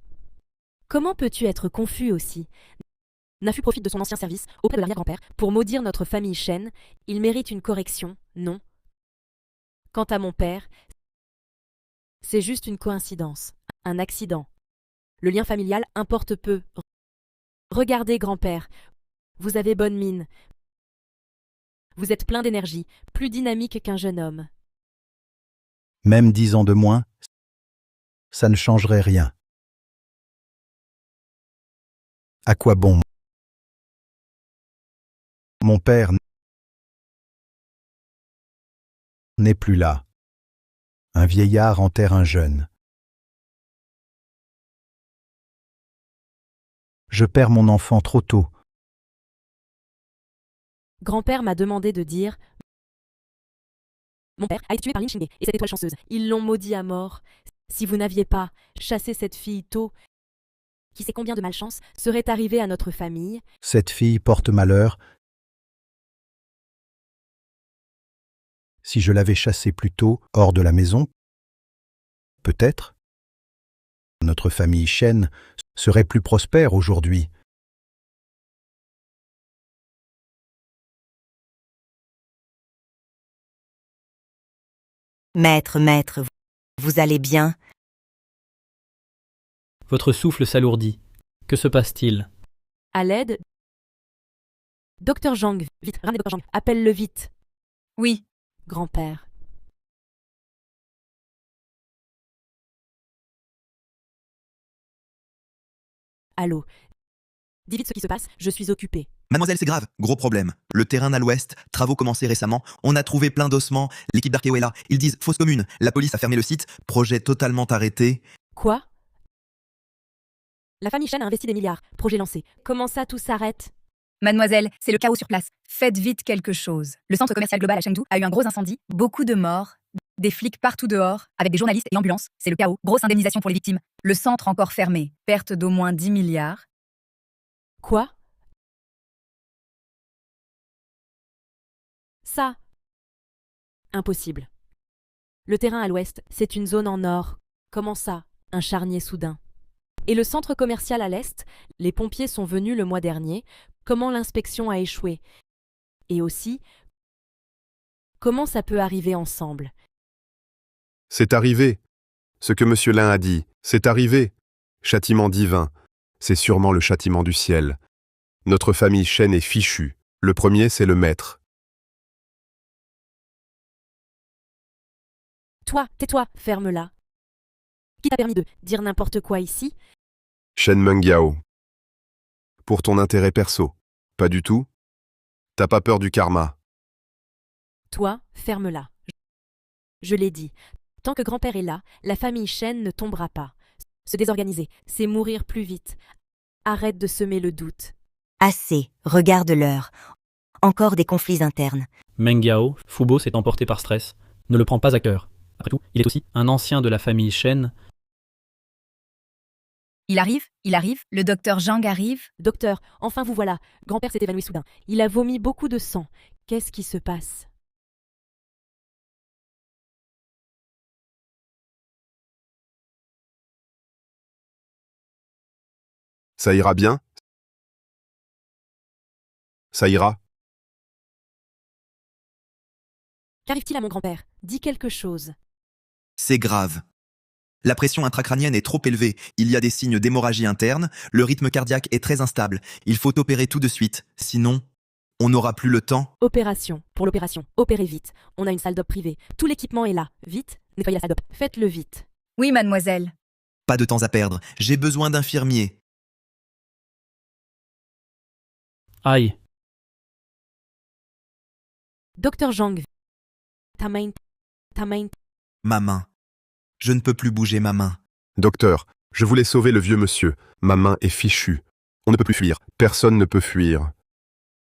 Comment peux-tu être confus aussi? Nafu profite de son ancien service auprès de l'arrière-grand-père pour maudire notre famille Shen. Il mérite une correction, non? Quant à mon père, c'est juste une coïncidence, un accident. Le lien familial importe peu. Regardez, grand-père, vous avez bonne mine. Vous êtes plein d'énergie, plus dynamique qu'un jeune homme. Même 10 ans de moins, ça ne changerait rien. À quoi bon? Mon père n'est plus là. Un vieillard enterre un jeune. Je perds mon enfant trop tôt. Grand-père m'a demandé de dire mon père a été tué par Lin Xingye et cette étoile chanceuse. Ils l'ont maudit à mort. Si vous n'aviez pas chassé cette fille tôt, qui sait combien de malchance serait arrivé à notre famille. Cette fille porte malheur. Si je l'avais chassée plus tôt, hors de la maison, peut-être, notre famille Shen serait plus prospère aujourd'hui. Maître, vous allez bien? Votre souffle s'alourdit. Que se passe-t-il? À l'aide. Docteur Zhang, vite, ramenez Docteur Zhang, appelle-le vite. Oui. Grand-père. Allô. Dis vite ce qui se passe, je suis occupée. Mademoiselle, c'est grave, gros problème. Le terrain à l'ouest, travaux commencés récemment, on a trouvé plein d'ossements, l'équipe d'archéo est là, ils disent fausse commune, la police a fermé le site, projet totalement arrêté. Quoi? La famille Shen a investi des milliards, projet lancé. Comment ça tout s'arrête? Mademoiselle, c'est le chaos sur place. Faites vite quelque chose. Le centre commercial global à Chengdu a eu un gros incendie, beaucoup de morts, des flics partout dehors, avec des journalistes et ambulances. C'est le chaos. Grosse indemnisation pour les victimes. Le centre encore fermé. Perte d'au moins 10 milliards. Quoi? Ça? Impossible. Le terrain à l'ouest, c'est une zone en or. Comment ça? Un charnier soudain. Et le centre commercial à l'est, les pompiers sont venus le mois dernier. Comment l'inspection a échoué? Et aussi, comment ça peut arriver ensemble? C'est arrivé. Ce que M. Lin a dit, c'est arrivé. Châtiment divin. C'est sûrement le châtiment du ciel. Notre famille Shen est fichue. Le premier, c'est le maître. Toi, tais-toi, ferme-la. Qui t'a permis de dire n'importe quoi ici? Shen Mengyao. Pour ton intérêt perso. Pas du tout. T'as pas peur du karma. Toi, ferme-la. Je l'ai dit. Tant que grand-père est là, la famille Shen ne tombera pas. Se désorganiser, c'est mourir plus vite. Arrête de semer le doute. Assez, regarde l'heure. Encore des conflits internes. Meng Yao, Fubo s'est emporté par stress. Ne le prends pas à cœur. Après tout, il est aussi un ancien de la famille Shen. Il arrive, le docteur Zhang arrive. Docteur, enfin vous voilà. Grand-père s'est évanoui soudain. Il a vomi beaucoup de sang. Qu'est-ce qui se passe? Ça ira bien? Ça ira? Qu'arrive-t-il à mon grand-père? Dis quelque chose. C'est grave. La pression intracrânienne est trop élevée, il y a des signes d'hémorragie interne, le rythme cardiaque est très instable, il faut opérer tout de suite, sinon, on n'aura plus le temps. Opération. Pour l'opération, opérez vite. On a une salle d'op privée. Tout l'équipement est là. Vite, nettoyez la salle d'op. Faites-le vite. Oui, mademoiselle. Pas de temps à perdre, j'ai besoin d'infirmiers. Aïe. Docteur Zhang. Ta main. Ma main. Je ne peux plus bouger ma main. Docteur, je voulais sauver le vieux monsieur. Ma main est fichue. On ne peut plus fuir. Personne ne peut fuir.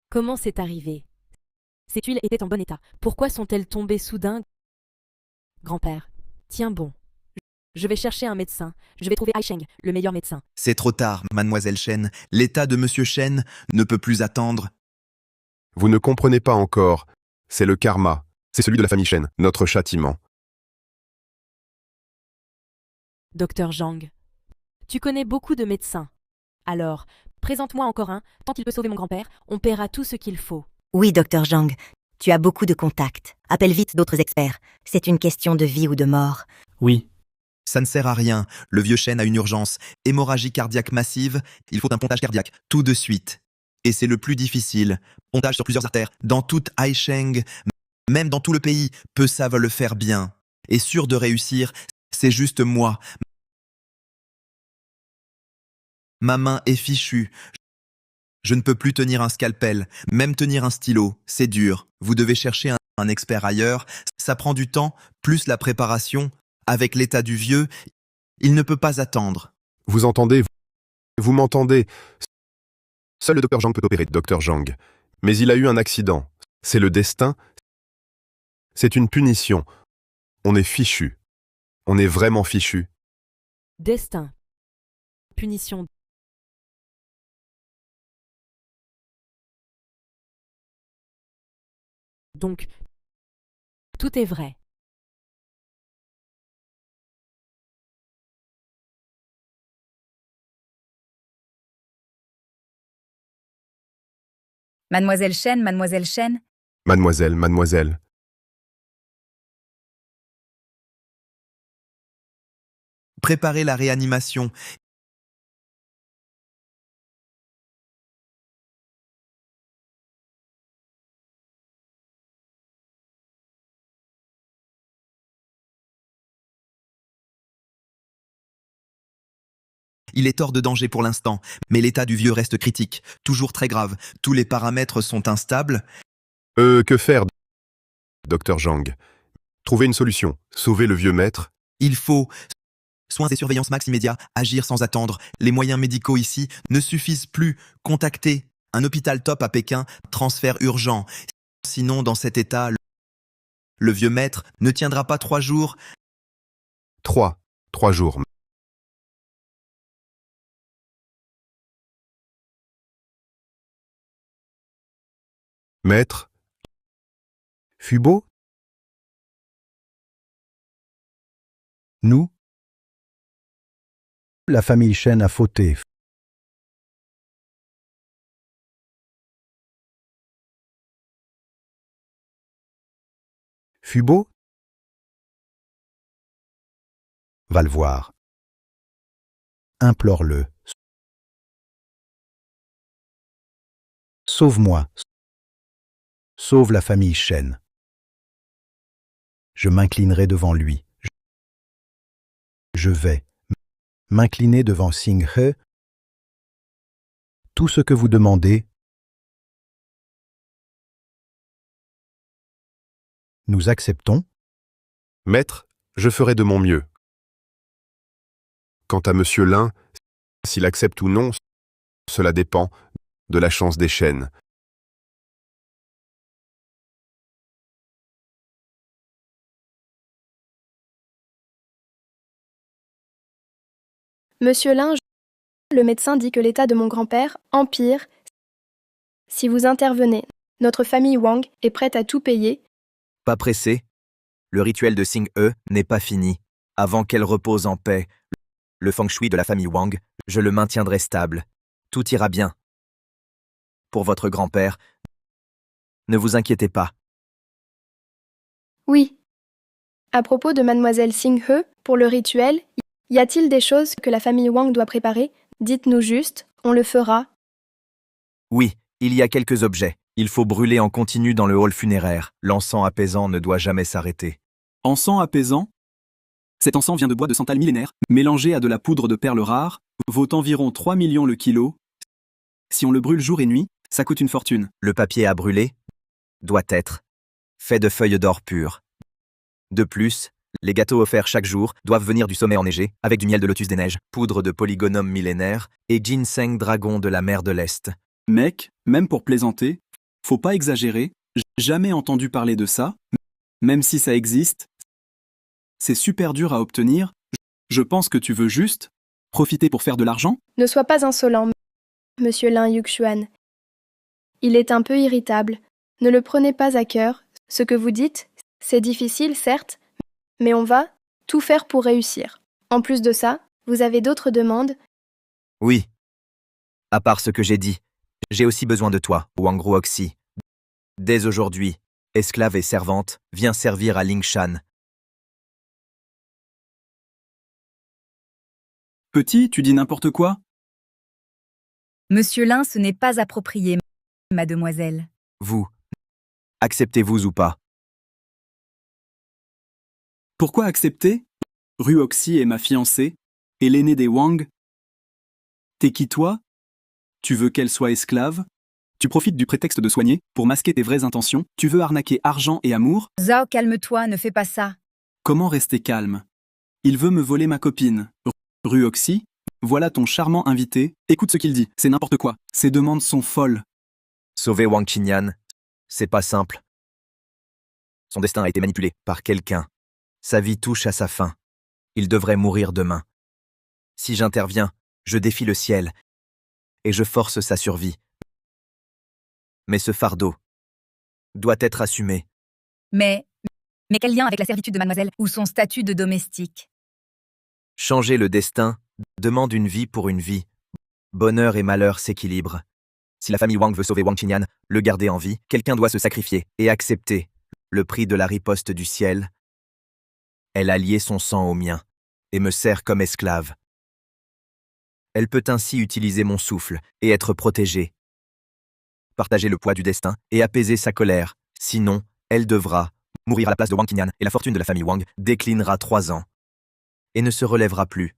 Comment c'est arrivé? Ces tuiles étaient en bon état. Pourquoi sont-elles tombées soudain? Grand-père, tiens bon. Je vais chercher un médecin. Je vais trouver Ai Sheng, le meilleur médecin. C'est trop tard, mademoiselle Shen. L'état de monsieur Shen ne peut plus attendre. Vous ne comprenez pas encore. C'est le karma. C'est celui de la famille Shen, notre châtiment. Docteur Zhang, tu connais beaucoup de médecins. Alors, présente-moi encore un. Tant qu'il peut sauver mon grand-père, on paiera tout ce qu'il faut. Oui, docteur Zhang, tu as beaucoup de contacts. Appelle vite d'autres experts. C'est une question de vie ou de mort. Oui. Ça ne sert à rien. Le vieux Shen a une urgence. Hémorragie cardiaque massive. Il faut un pontage cardiaque. Tout de suite. Et c'est le plus difficile. Pontage sur plusieurs artères. Dans toute Ai Sheng, même dans tout le pays, peu savent le faire bien. Et sûr de réussir, c'est juste moi. Ma main est fichue. Je ne peux plus tenir un scalpel, même tenir un stylo. C'est dur. Vous devez chercher un expert ailleurs. Ça prend du temps, plus la préparation. Avec l'état du vieux, il ne peut pas attendre. Vous entendez? Vous m'entendez? Seul le docteur Zhang peut opérer, docteur Zhang. Mais il a eu un accident. C'est le destin. C'est une punition. On est fichu. On est vraiment fichu. Destin. Punition. Donc, tout est vrai. Mademoiselle Chen, Mademoiselle Chen, Mademoiselle, mademoiselle. Préparez la réanimation. Il est hors de danger pour l'instant, mais l'état du vieux reste critique, toujours très grave. Tous les paramètres sont instables. Que faire, docteur Zhang? Trouver une solution. Sauver le vieux maître. Il faut soins et surveillance max immédiat, agir sans attendre. Les moyens médicaux ici ne suffisent plus. Contactez un hôpital top à Pékin, transfert urgent. Sinon, dans cet état, le vieux maître ne tiendra pas 3 jours. 3 jours. Maître, Fubo? Nous? La famille Chen a fauté. Fubo? Va le voir. Implore-le. Sauve-moi. Sauve la famille Chen. Je m'inclinerai devant lui. Je vais m'incliner devant Xing He. Tout ce que vous demandez, nous acceptons. maître, je ferai de mon mieux. Quant à monsieur Lin, s'il accepte ou non, cela dépend de la chance des Chen. Monsieur Lin, le médecin dit que l'état de mon grand-père empire. Si vous intervenez, notre famille Wang est prête à tout payer. Pas pressé. Le rituel de Xing He n'est pas fini. Avant qu'elle repose en paix, le feng shui de la famille Wang, je le maintiendrai stable. Tout ira bien. Pour votre grand-père, ne vous inquiétez pas. Oui. À propos de mademoiselle Xing He, pour le rituel, y a-t-il des choses que la famille Wang doit préparer? Dites-nous juste, on le fera. Oui, il y a quelques objets. Il faut brûler en continu dans le hall funéraire. L'encens apaisant ne doit jamais s'arrêter. Encens apaisant? Cet encens vient de bois de santal millénaire, mélangé à de la poudre de perles rares, vaut environ 3 millions le kilo. Si on le brûle jour et nuit, ça coûte une fortune. Le papier à brûler doit être fait de feuilles d'or pures. De plus, les gâteaux offerts chaque jour doivent venir du sommet enneigé, avec du miel de lotus des neiges, poudre de polygonum millénaire et ginseng dragon de la mer de l'Est. Mec, même pour plaisanter, faut pas exagérer, j'ai jamais entendu parler de ça, même si ça existe. C'est super dur à obtenir. Je pense que tu veux juste profiter pour faire de l'argent. Ne sois pas insolent, monsieur Lin Yuxuan. Il est un peu irritable. Ne le prenez pas à cœur. Ce que vous dites, c'est difficile, certes, mais on va tout faire pour réussir. En plus de ça, vous avez d'autres demandes? Oui. À part ce que j'ai dit, j'ai aussi besoin de toi, Wang Ruoxi. Dès aujourd'hui, esclave et servante, viens servir à Lingshan. Petit, tu dis n'importe quoi? Monsieur Lin, ce n'est pas approprié, mademoiselle. Vous, acceptez-vous ou pas? Pourquoi accepter? Ruoxi est ma fiancée, et l'aînée des Wang. T'es qui toi? Tu veux qu'elle soit esclave? Tu profites du prétexte de soigner pour masquer tes vraies intentions? Tu veux arnaquer argent et amour? Zhao, calme-toi, ne fais pas ça. Comment rester calme? Il veut me voler ma copine. Ruoxi, voilà ton charmant invité. Écoute ce qu'il dit, c'est n'importe quoi. Ses demandes sont folles. Sauver Wang Qinyan, c'est pas simple. Son destin a été manipulé par quelqu'un. Sa vie touche à sa fin. Il devrait mourir demain. Si j'interviens, je défie le ciel et je force sa survie. Mais ce fardeau doit être assumé. Mais quel lien avec la servitude de mademoiselle ou son statut de domestique? Changer le destin demande une vie pour une vie. Bonheur et malheur s'équilibrent. Si la famille Wang veut sauver Wang Qinyan, le garder en vie, quelqu'un doit se sacrifier et accepter le prix de la riposte du ciel. Elle a lié son sang au mien et me sert comme esclave. Elle peut ainsi utiliser mon souffle et être protégée. Partager le poids du destin et apaiser sa colère. Sinon, elle devra mourir à la place de Wang Qinyan et la fortune de la famille Wang déclinera 3 ans et ne se relèvera plus.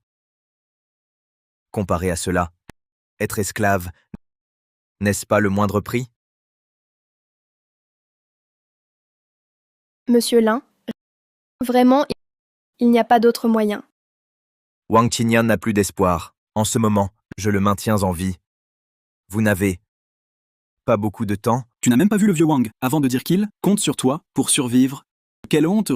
Comparé à cela, être esclave, n'est-ce pas le moindre prix? Monsieur Lin, vraiment, il n'y a pas d'autre moyen. Wang Qinyan n'a plus d'espoir. En ce moment, je le maintiens en vie. Vous n'avez pas beaucoup de temps. Tu n'as même pas vu le vieux Wang avant de dire qu'il compte sur toi pour survivre. Quelle honte,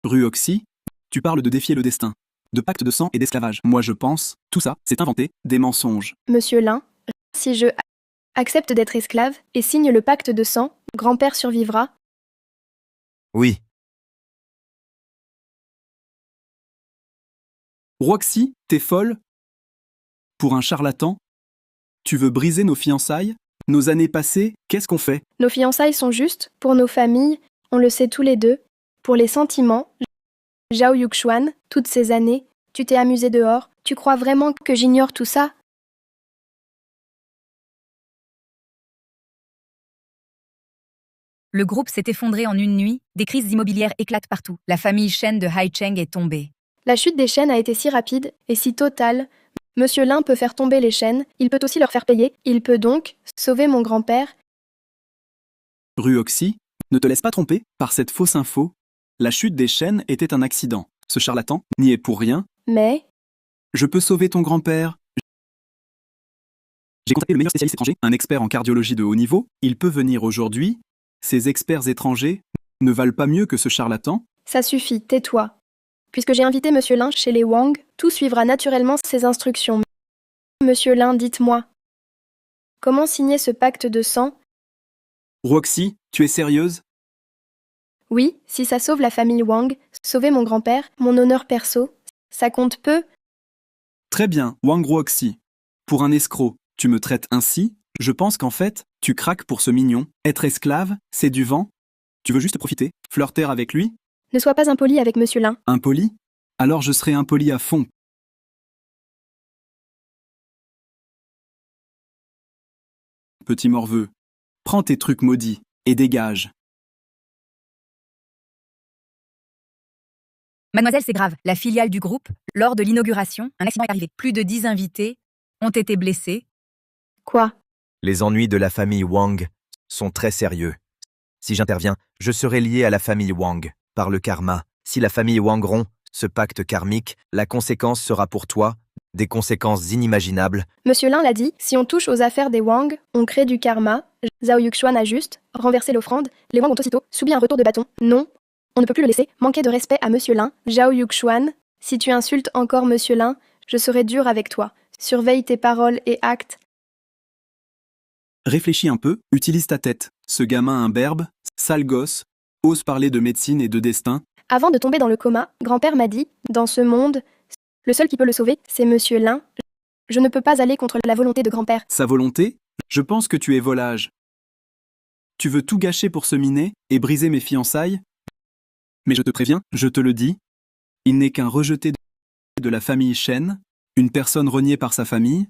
Ruoxi. Tu parles de défier le destin, de pacte de sang et d'esclavage. Moi je pense, tout ça, c'est inventé, des mensonges. Monsieur Lin, si je accepte d'être esclave et signe le pacte de sang, grand-père survivra. Oui, Ruoxi, t'es folle? Pour un charlatan? Tu veux briser nos fiançailles? Nos années passées, qu'est-ce qu'on fait? Nos fiançailles sont justes, pour nos familles, on le sait tous les deux. Pour les sentiments, Zhao Yuxuan, toutes ces années, tu t'es amusé dehors, tu crois vraiment que j'ignore tout ça? Le groupe s'est effondré en une nuit, des crises immobilières éclatent partout. La famille Shen de Haicheng est tombée. La chute des chaînes a été si rapide et si totale. Monsieur Lin peut faire tomber les chaînes, il peut aussi leur faire payer, il peut donc sauver mon grand-père. Ruoxi, ne te laisse pas tromper par cette fausse info. La chute des chaînes était un accident. Ce charlatan n'y est pour rien. Mais Je peux sauver ton grand-père. J'ai contacté le meilleur spécialiste étranger, un expert en cardiologie de haut niveau. Il peut venir aujourd'hui. Ces experts étrangers ne valent pas mieux que ce charlatan. ça suffit, tais-toi. Puisque j'ai invité Monsieur Lin chez les Wang, tout suivra naturellement ses instructions. Monsieur Lin, dites-moi. Comment signer ce pacte de sang? Ruoxi, tu es sérieuse? Oui, si ça sauve la famille Wang, sauver mon grand-père, mon honneur perso, ça compte peu. Très bien, Wang Ruoxi. Pour un escroc, tu me traites ainsi? Je pense qu'en fait, tu craques pour ce mignon. Être esclave, c'est du vent. Tu veux juste profiter, flirter avec lui? Ne sois pas impoli avec Monsieur Lin. Impoli? Alors je serai impoli à fond. Petit morveux, prends tes trucs maudits et dégage. Mademoiselle, c'est grave. La filiale du groupe, lors de l'inauguration, un accident est arrivé. Plus de 10 invités ont été blessés. Quoi? les ennuis de la famille Wang sont très sérieux. Si j'interviens, je serai lié à la famille Wang, par le karma. Si la famille Wang rompt ce pacte karmique, la conséquence sera pour toi des conséquences inimaginables. Monsieur Lin l'a dit, si on touche aux affaires des Wang, on crée du karma. Zhao Yuxuan a juste renversé l'offrande. Les Wang ont aussitôt subi un retour de bâton. Non, on ne peut plus le laisser manquer de respect à Monsieur Lin. Zhao Yuxuan, si tu insultes encore Monsieur Lin, je serai dur avec toi. Surveille tes paroles et actes. Réfléchis un peu, utilise ta tête. Ce gamin imberbe, sale gosse, ose parler de médecine et de destin. Avant de tomber dans le coma, grand-père m'a dit, dans ce monde, le seul qui peut le sauver, c'est Monsieur Lin. Je ne peux pas aller contre la volonté de grand-père. Sa volonté? Je pense que tu es volage. Tu veux tout gâcher pour se miner et briser mes fiançailles? Mais je te préviens, je te le dis, il n'est qu'un rejeté de la famille Shen, une personne reniée par sa famille.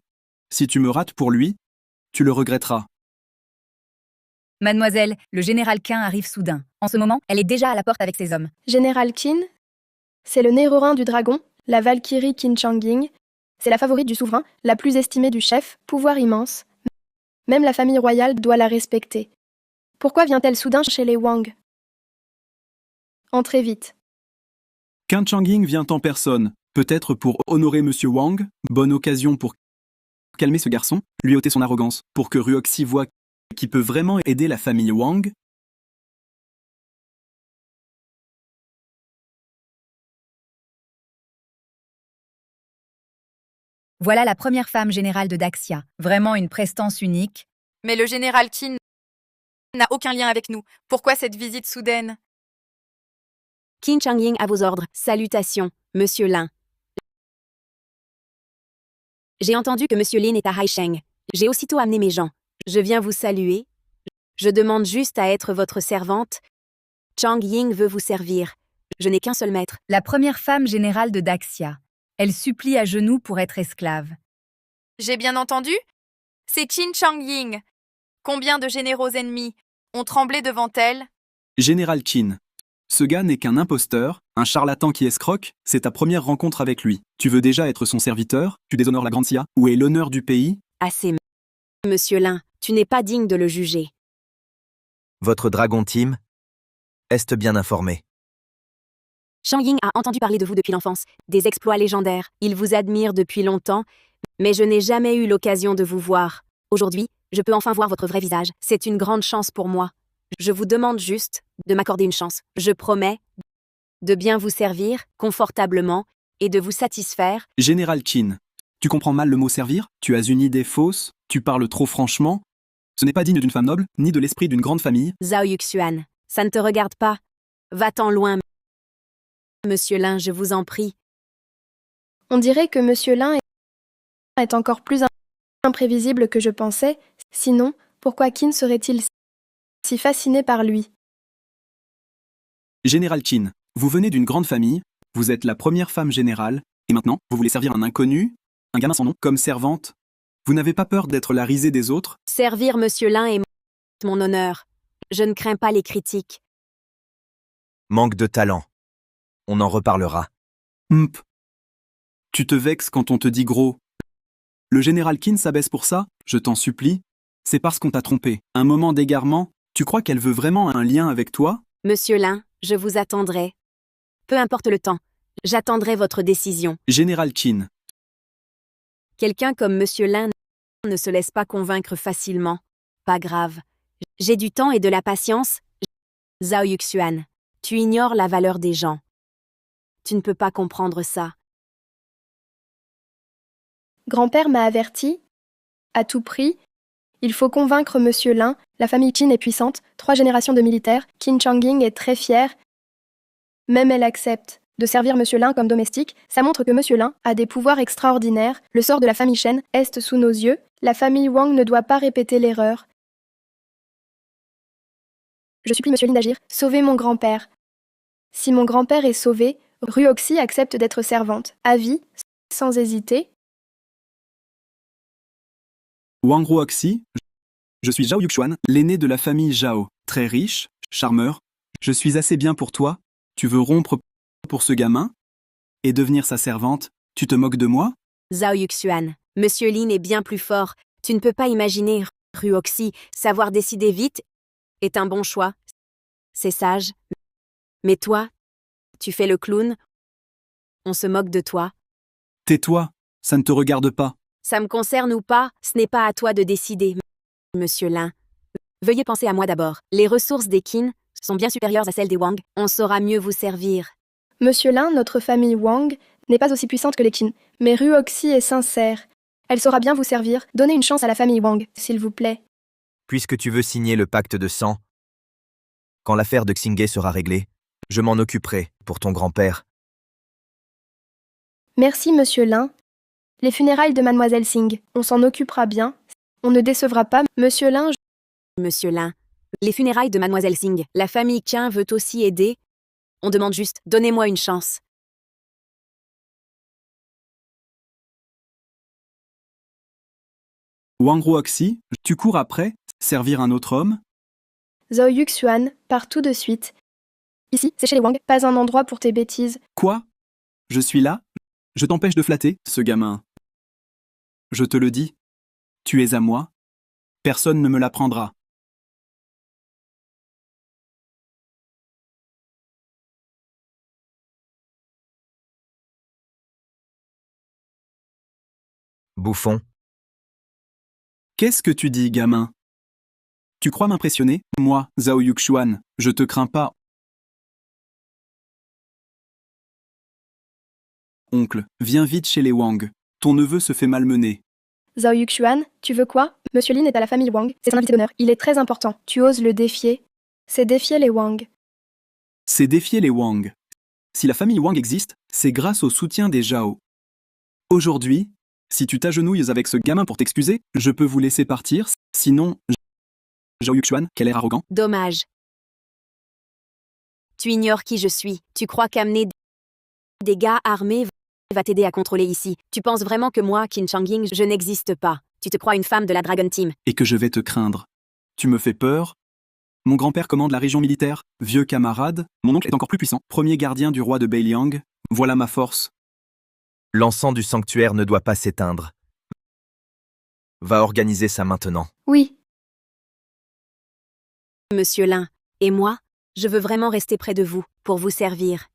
Si tu me rates pour lui, tu le regretteras. Mademoiselle, le général Qin arrive soudain. En ce moment, elle est déjà à la porte avec ses hommes. Général Qin, c'est le Nérorin du dragon, la Valkyrie Qin Changying. C'est la favorite du souverain, la plus estimée du chef, pouvoir immense. Même la famille royale doit la respecter. Pourquoi vient-elle soudain chez les Wang? Entrez vite. Qin Changying vient en personne. Peut-être pour honorer Monsieur Wang, bonne occasion pour calmer ce garçon, lui ôter son arrogance, pour que Ruoxi voit qu'il peut vraiment aider la famille Wang. Voilà la première femme générale de Daxia. Vraiment une prestance unique. Mais le général Qin n'a aucun lien avec nous. Pourquoi cette visite soudaine? Qin Changying à vos ordres. Salutations, Monsieur Lin. J'ai entendu que Monsieur Lin est à Haisheng. J'ai aussitôt amené mes gens. Je viens vous saluer. Je demande juste à être votre servante. Chang Ying veut vous servir. Je n'ai qu'un seul maître. La première femme générale de Daxia. Elle supplie à genoux pour être esclave. J'ai bien entendu? C'est Qin Changying. Combien de généraux ennemis ont tremblé devant elle? Général Qin. Ce gars n'est qu'un imposteur, un charlatan qui escroque, c'est ta première rencontre avec lui. Tu veux déjà être son serviteur, tu déshonores la Grande Xia, où est l'honneur du pays? Assez, Monsieur Lin, tu n'es pas digne de le juger. Votre Dragon Team est bien informé. Chang Ying a entendu parler de vous depuis l'enfance, des exploits légendaires. Il vous admire depuis longtemps, mais je n'ai jamais eu l'occasion de vous voir. Aujourd'hui, je peux enfin voir votre vrai visage. C'est une grande chance pour moi. Je vous demande juste de m'accorder une chance. Je promets de bien vous servir, confortablement, et de vous satisfaire. Général Qin. Tu comprends mal le mot servir? Tu as une idée fausse? Tu parles trop franchement? Ce n'est pas digne d'une femme noble, ni de l'esprit d'une grande famille. Zhao Yuxuan, ça ne te regarde pas. Va-t'en loin. Monsieur Lin, je vous en prie. On dirait que Monsieur Lin est encore plus imprévisible que je pensais. Sinon, pourquoi Qin serait-il si fasciné par lui? Général Qin, vous venez d'une grande famille, vous êtes la première femme générale, et maintenant, vous voulez servir un inconnu, un gamin sans nom, comme servante? Vous n'avez pas peur d'être la risée des autres? Servir Monsieur Lin est mon honneur. Je ne crains pas les critiques. Manque de talent. On en reparlera. Tu te vexes quand on te dit gros. Le général Qin s'abaisse pour ça? Je t'en supplie. C'est parce qu'on t'a trompé. Un moment d'égarement, tu crois qu'elle veut vraiment un lien avec toi? Monsieur Lin, je vous attendrai. Peu importe le temps, j'attendrai votre décision. Général Qin. Quelqu'un comme Monsieur Lin ne se laisse pas convaincre facilement. Pas grave. J'ai du temps et de la patience. Zhao Yuxuan, tu ignores la valeur des gens. Tu ne peux pas comprendre ça. Grand-père m'a averti. À tout prix, il faut convaincre Monsieur Lin. La famille Qin est puissante, 3 générations de militaires. Qin Changying est très fière. Même elle accepte de servir Monsieur Lin comme domestique. Ça montre que Monsieur Lin a des pouvoirs extraordinaires. Le sort de la famille Shen est sous nos yeux. La famille Wang ne doit pas répéter l'erreur. Je supplie Monsieur Lin d'agir. Sauvez mon grand-père. Si mon grand-père est sauvé, Ruoxi accepte d'être servante. À vie, sans hésiter. Wang Ruoxi, je suis Zhao Yuxuan, l'aîné de la famille Zhao. Très riche, charmeur. Je suis assez bien pour toi. Tu veux rompre pour ce gamin? Et devenir sa servante? Tu te moques de moi? Zhao Yuxuan, Monsieur Lin est bien plus fort. Tu ne peux pas imaginer. Ruoxi, savoir décider vite, est un bon choix. C'est sage. Mais toi, tu fais le clown. On se moque de toi. Tais-toi, ça ne te regarde pas. Ça me concerne ou pas, ce n'est pas à toi de décider, Monsieur Lin. Veuillez penser à moi d'abord. Les ressources des Qin sont bien supérieures à celles des Wang. On saura mieux vous servir. Monsieur Lin, notre famille Wang n'est pas aussi puissante que les Qin, mais Ruoxi est sincère. Elle saura bien vous servir. Donnez une chance à la famille Wang, s'il vous plaît. Puisque tu veux signer le pacte de sang, quand l'affaire de Xingye sera réglée, je m'en occuperai pour ton grand-père. Merci, Monsieur Lin. Les funérailles de Mademoiselle Xing, on s'en occupera bien. On ne décevra pas Monsieur Lin. Monsieur Lin, les funérailles de Mademoiselle Xing, la famille Qian veut aussi aider. On demande juste, donnez-moi une chance. Wang Ruoxi, tu cours après, servir un autre homme? Zhao Yuxuan, pars tout de suite. Ici, c'est chez les Wang, pas un endroit pour tes bêtises. Quoi? Je suis là? Je t'empêche de flatter, ce gamin. Je te le dis, tu es à moi. Personne ne me l'apprendra. Bouffon. Qu'est-ce que tu dis, gamin? Tu crois m'impressionner? Moi, Zhao Yuxuan, je te crains pas. Oncle, viens vite chez les Wang. Ton neveu se fait malmener. Zhao Yuxuan, tu veux quoi? Monsieur Lin est à la famille Wang. C'est un invité d'honneur. Il est très important. Tu oses le défier? C'est défier les Wang. C'est défier les Wang. Si la famille Wang existe, c'est grâce au soutien des Zhao. Aujourd'hui, si tu t'agenouilles avec ce gamin pour t'excuser, je peux vous laisser partir, sinon... Zhao Yuxuan, quel air arrogant. Dommage. Tu ignores qui je suis. Tu crois qu'amener des gars armés va t'aider à contrôler ici. Tu penses vraiment que moi, Qin Changying, je n'existe pas. Tu te crois une femme de la Dragon Team. Et que je vais te craindre. Tu me fais peur. Mon grand-père commande la région militaire. Vieux camarade, mon oncle est encore plus puissant. Premier gardien du roi de Beiliang. Voilà ma force. L'encens du sanctuaire ne doit pas s'éteindre. Va organiser ça maintenant. Oui. Monsieur Lin. Et moi, je veux vraiment rester près de vous, pour vous servir.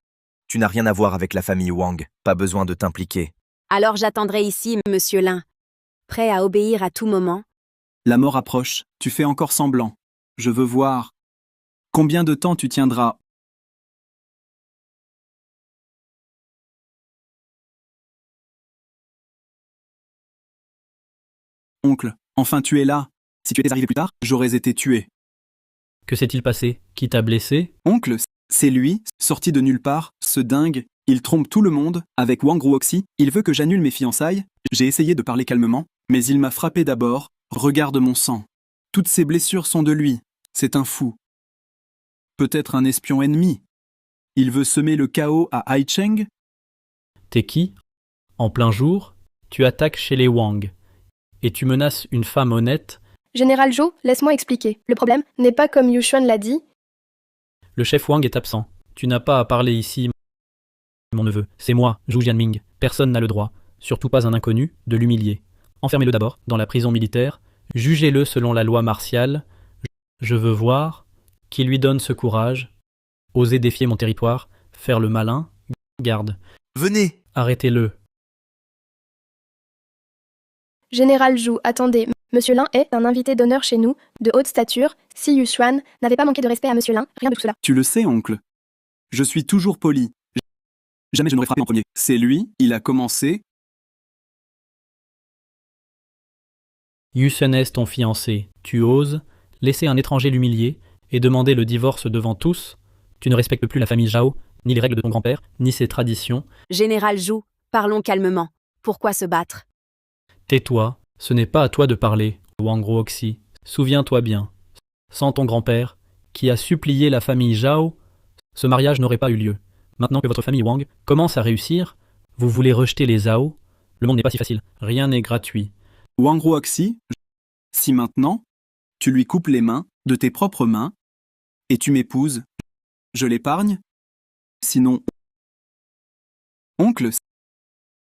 Tu n'as rien à voir avec la famille Wang, pas besoin de t'impliquer. Alors j'attendrai ici, monsieur Lin. Prêt à obéir à tout moment. La mort approche, tu fais encore semblant. Je veux voir. Combien de temps tu tiendras? Oncle, enfin tu es là. Si tu étais arrivé plus tard, j'aurais été tué. Que s'est-il passé? Qui t'a blessé? Oncle, c'est lui, sorti de nulle part, ce dingue. Il trompe tout le monde, avec Wang Ruoxi. Il veut que j'annule mes fiançailles. J'ai essayé de parler calmement, mais il m'a frappé d'abord. Regarde mon sang. Toutes ces blessures sont de lui. C'est un fou. Peut-être un espion ennemi. Il veut semer le chaos à Haicheng? T'es qui? En plein jour, tu attaques chez les Wang. Et tu menaces une femme honnête. Général Zhou, laisse-moi expliquer. Le problème n'est pas comme Yuxuan l'a dit. Le chef Wang est absent. Tu n'as pas à parler ici, mon neveu. C'est moi, Zhu Jianming. Personne n'a le droit, surtout pas un inconnu, de l'humilier. Enfermez-le d'abord dans la prison militaire. Jugez-le selon la loi martiale. Je veux voir qui lui donne ce courage. Oser défier mon territoire, faire le malin. Garde. Venez! Arrêtez-le. Général Zhou, attendez. Monsieur Lin est un invité d'honneur chez nous, de haute stature. Si Yuxuan n'avait pas manqué de respect à Monsieur Lin, rien de tout cela. Tu le sais, oncle. Je suis toujours poli. Jamais je n'aurais frappé en premier. C'est lui, il a commencé. Yusen est ton fiancé. Tu oses laisser un étranger l'humilier et demander le divorce devant tous. Tu ne respectes plus la famille Zhao, ni les règles de ton grand-père, ni ses traditions. Général Zhou, parlons calmement. Pourquoi se battre? Tais-toi, ce n'est pas à toi de parler, Wang Ruoxi. Souviens-toi bien. Sans ton grand-père, qui a supplié la famille Zhao, ce mariage n'aurait pas eu lieu. Maintenant que votre famille Wang commence à réussir, vous voulez rejeter les Zhao? Le monde n'est pas si facile, rien n'est gratuit. Wang Ruoxi, si maintenant, tu lui coupes les mains de tes propres mains, et tu m'épouses, je l'épargne? Sinon... Oncle,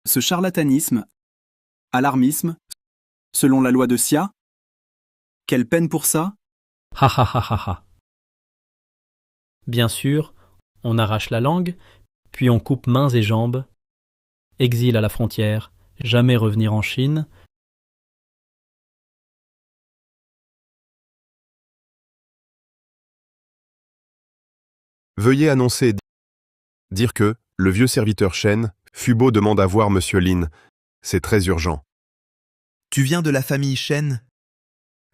ce charlatanisme, alarmisme, selon la loi de Xia, quelle peine pour ça? Ha ha ha ha ha. Bien sûr, on arrache la langue, puis on coupe mains et jambes. Exil à la frontière, jamais revenir en Chine. Veuillez annoncer, dire que, le vieux serviteur Shen, Fubo demande à voir Monsieur Lin. C'est très urgent. Tu viens de la famille Shen?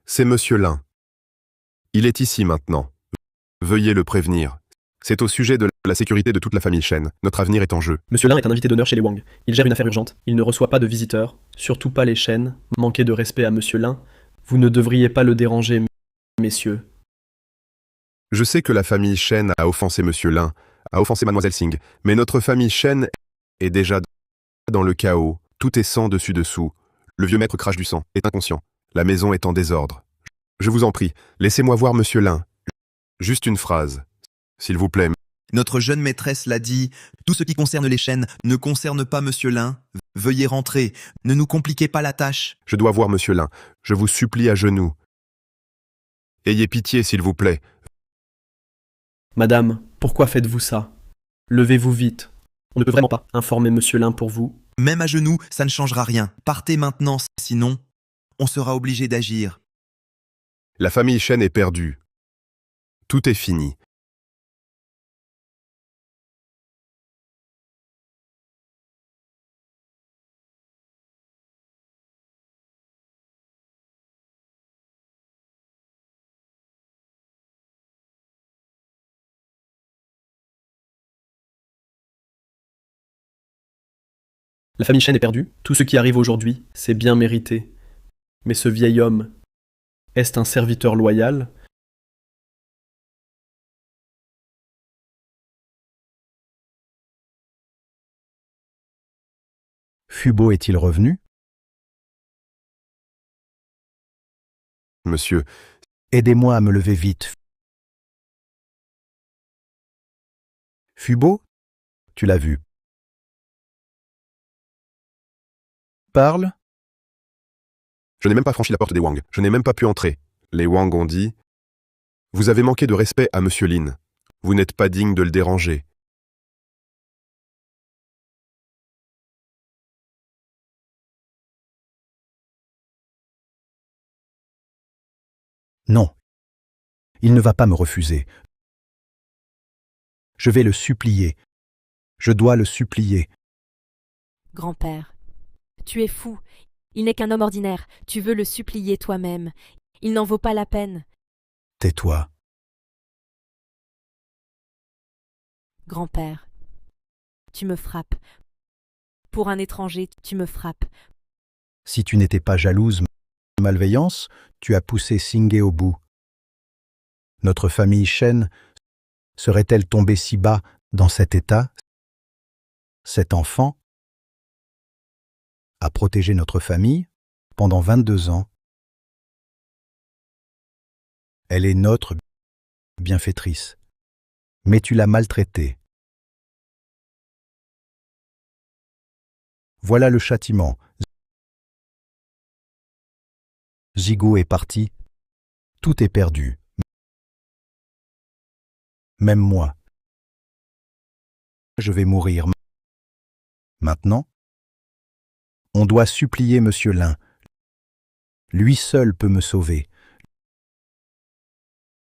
C'est Monsieur Lin. Il est ici maintenant. Veuillez le prévenir. C'est au sujet de la sécurité de toute la famille Shen. Notre avenir est en jeu. Monsieur Lin est un invité d'honneur chez les Wang. Il gère une affaire urgente. Il ne reçoit pas de visiteurs, surtout pas les Shen. Manquez de respect à Monsieur Lin. Vous ne devriez pas le déranger, messieurs. Je sais que la famille Shen a offensé Monsieur Lin, a offensé Mademoiselle Singh, mais notre famille Shen est déjà dans le chaos. Tout est sang dessus-dessous. Le vieux maître crache du sang, est inconscient. La maison est en désordre. Je vous en prie, laissez-moi voir Monsieur Lin. Juste une phrase, s'il vous plaît. Notre jeune maîtresse l'a dit, tout ce qui concerne les Shen ne concerne pas Monsieur Lin. Veuillez rentrer, ne nous compliquez pas la tâche. Je dois voir Monsieur Lin, je vous supplie à genoux. Ayez pitié, s'il vous plaît. Madame, pourquoi faites-vous ça? Levez-vous vite. On ne peut vraiment pas informer Monsieur Lin pour vous. Même à genoux, ça ne changera rien. Partez maintenant, sinon, on sera obligé d'agir. La famille Shen est perdue. Tout est fini. La famille Shen est perdue. Tout ce qui arrive aujourd'hui, c'est bien mérité. Mais ce vieil homme, est-ce un serviteur loyal? Fubo est-il revenu? Monsieur, Aidez-moi à me lever vite. Fubo? Tu l'as vu. Parle? je n'ai même pas franchi la porte des Wang. Je n'ai même pas pu entrer. Les Wang ont dit « Vous avez manqué de respect à Monsieur Lin. Vous n'êtes pas digne de le déranger. » Non. Il ne va pas me refuser. Je vais le supplier. Je dois le supplier. Grand-père, tu es fou. Il n'est qu'un homme ordinaire. Tu veux le supplier toi-même. Il n'en vaut pas la peine. Tais-toi. Grand-père, tu me frappes. Pour un étranger, tu me frappes. Si tu n'étais pas jalouse, malveillance, tu as poussé Singé au bout. Notre famille Shen serait-elle tombée si bas dans cet état? Cet enfant a protégé notre famille pendant 22 ans. Elle est notre bienfaitrice. Mais tu l'as maltraitée. Voilà le châtiment. Zigo est parti. Tout est perdu. Même moi. Je vais mourir. Maintenant, on doit supplier Monsieur Lin. Lui seul peut me sauver.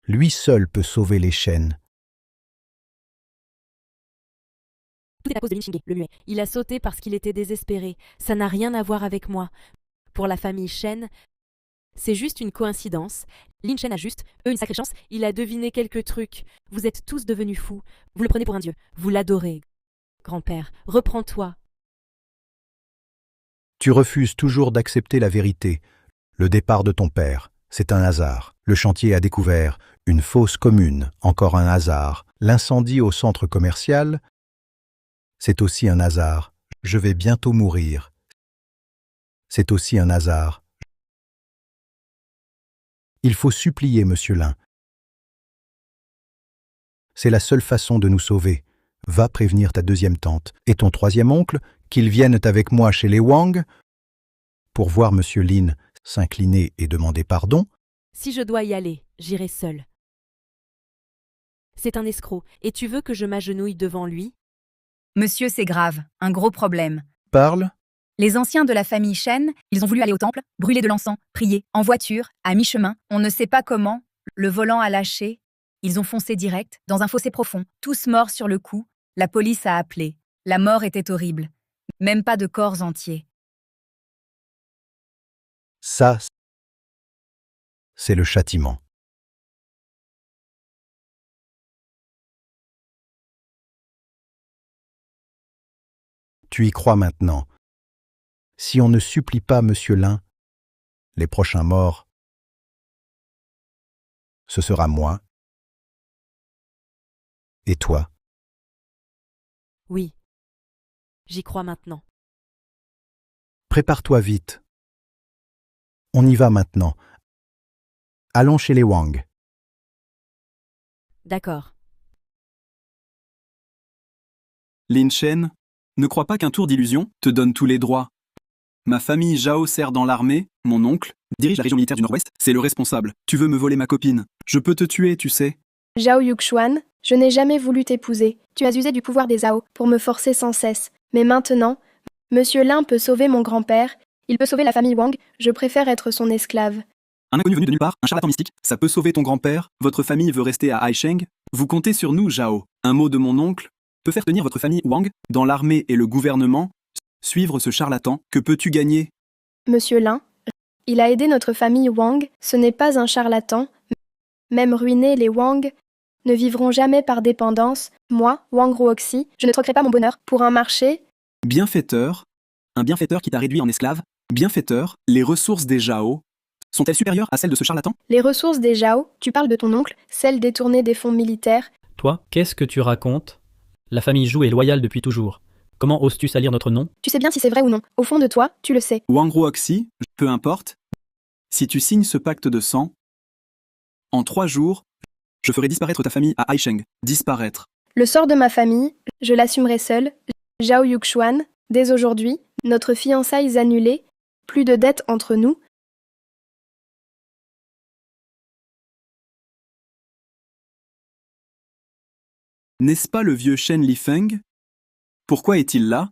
Lui seul peut sauver les Shen. Tout est à cause de Lin Xingye, le muet. Il a sauté parce qu'il était désespéré. Ça n'a rien à voir avec moi. Pour la famille Shen, c'est juste une coïncidence. Lin Shen a juste, une sacrée chance. Il a deviné quelques trucs. Vous êtes tous devenus fous. Vous le prenez pour un dieu. Vous l'adorez. Grand-père, reprends-toi. Tu refuses toujours d'accepter la vérité. Le départ de ton père, c'est un hasard. Le chantier a découvert une fosse commune, encore un hasard. L'incendie au centre commercial, c'est aussi un hasard. Je vais bientôt mourir. C'est aussi un hasard. Il faut supplier Monsieur Lin. C'est la seule façon de nous sauver. Va prévenir ta deuxième tante et ton troisième oncle qu'ils viennent avec moi chez les Wang pour voir Monsieur Lin s'incliner et demander pardon. Si je dois y aller, j'irai seul. C'est un escroc, et tu veux que je m'agenouille devant lui? Monsieur, c'est grave, un gros problème. Parle. Les anciens de la famille Shen, ils ont voulu aller au temple, brûler de l'encens, prier, en voiture, à mi-chemin, on ne sait pas comment, le volant a lâché, ils ont foncé direct, dans un fossé profond, tous morts sur le coup, la police a appelé. La mort était horrible. Même pas de corps entiers. Ça, c'est le châtiment. Tu y crois maintenant. Si on ne supplie pas Monsieur Lin, les prochains morts, ce sera moi et toi. Oui. J'y crois maintenant. Prépare-toi vite. On y va maintenant. Allons chez les Wang. D'accord. Lin Shen, ne crois pas qu'un tour d'illusion te donne tous les droits. Ma famille Zhao sert dans l'armée, mon oncle dirige la région militaire du Nord-Ouest, c'est le responsable. Tu veux me voler ma copine. Je peux te tuer, tu sais. Zhao Yuxuan, je n'ai jamais voulu t'épouser. Tu as usé du pouvoir des Zhao pour me forcer sans cesse. Mais maintenant, Monsieur Lin peut sauver mon grand-père, il peut sauver la famille Wang, je préfère être son esclave. Un inconnu venu de nulle part, un charlatan mystique, ça peut sauver ton grand-père, votre famille veut rester à Haisheng. Vous comptez sur nous, Zhao. Un mot de mon oncle peut faire tenir votre famille Wang dans l'armée et le gouvernement. Suivre ce charlatan, que peux-tu gagner? Monsieur Lin, il a aidé notre famille Wang, ce n'est pas un charlatan. Même ruinés, les Wang ne vivront jamais par dépendance. Moi, Wang Ruoxi, je ne troquerai pas mon bonheur pour un marché. Bienfaiteur, un bienfaiteur qui t'a réduit en esclave. Bienfaiteur, les ressources des Zhao sont-elles supérieures à celles de ce charlatan? Les ressources des Zhao, tu parles de ton oncle, celles détournées des fonds militaires. Toi, qu'est-ce que tu racontes? La famille Zhou est loyale depuis toujours. Comment oses-tu salir notre nom? Tu sais bien si c'est vrai ou non. Au fond de toi, tu le sais. Wang Ruoxi, peu importe. Si tu signes ce pacte de sang, en 3 jours, je ferai disparaître ta famille à Haisheng. Disparaître. Le sort de ma famille, je l'assumerai seul. Zhao Yuxuan, dès aujourd'hui, notre fiançailles annulée, plus de dettes entre nous. N'est-ce pas le vieux Shen Lifeng? Pourquoi est-il là?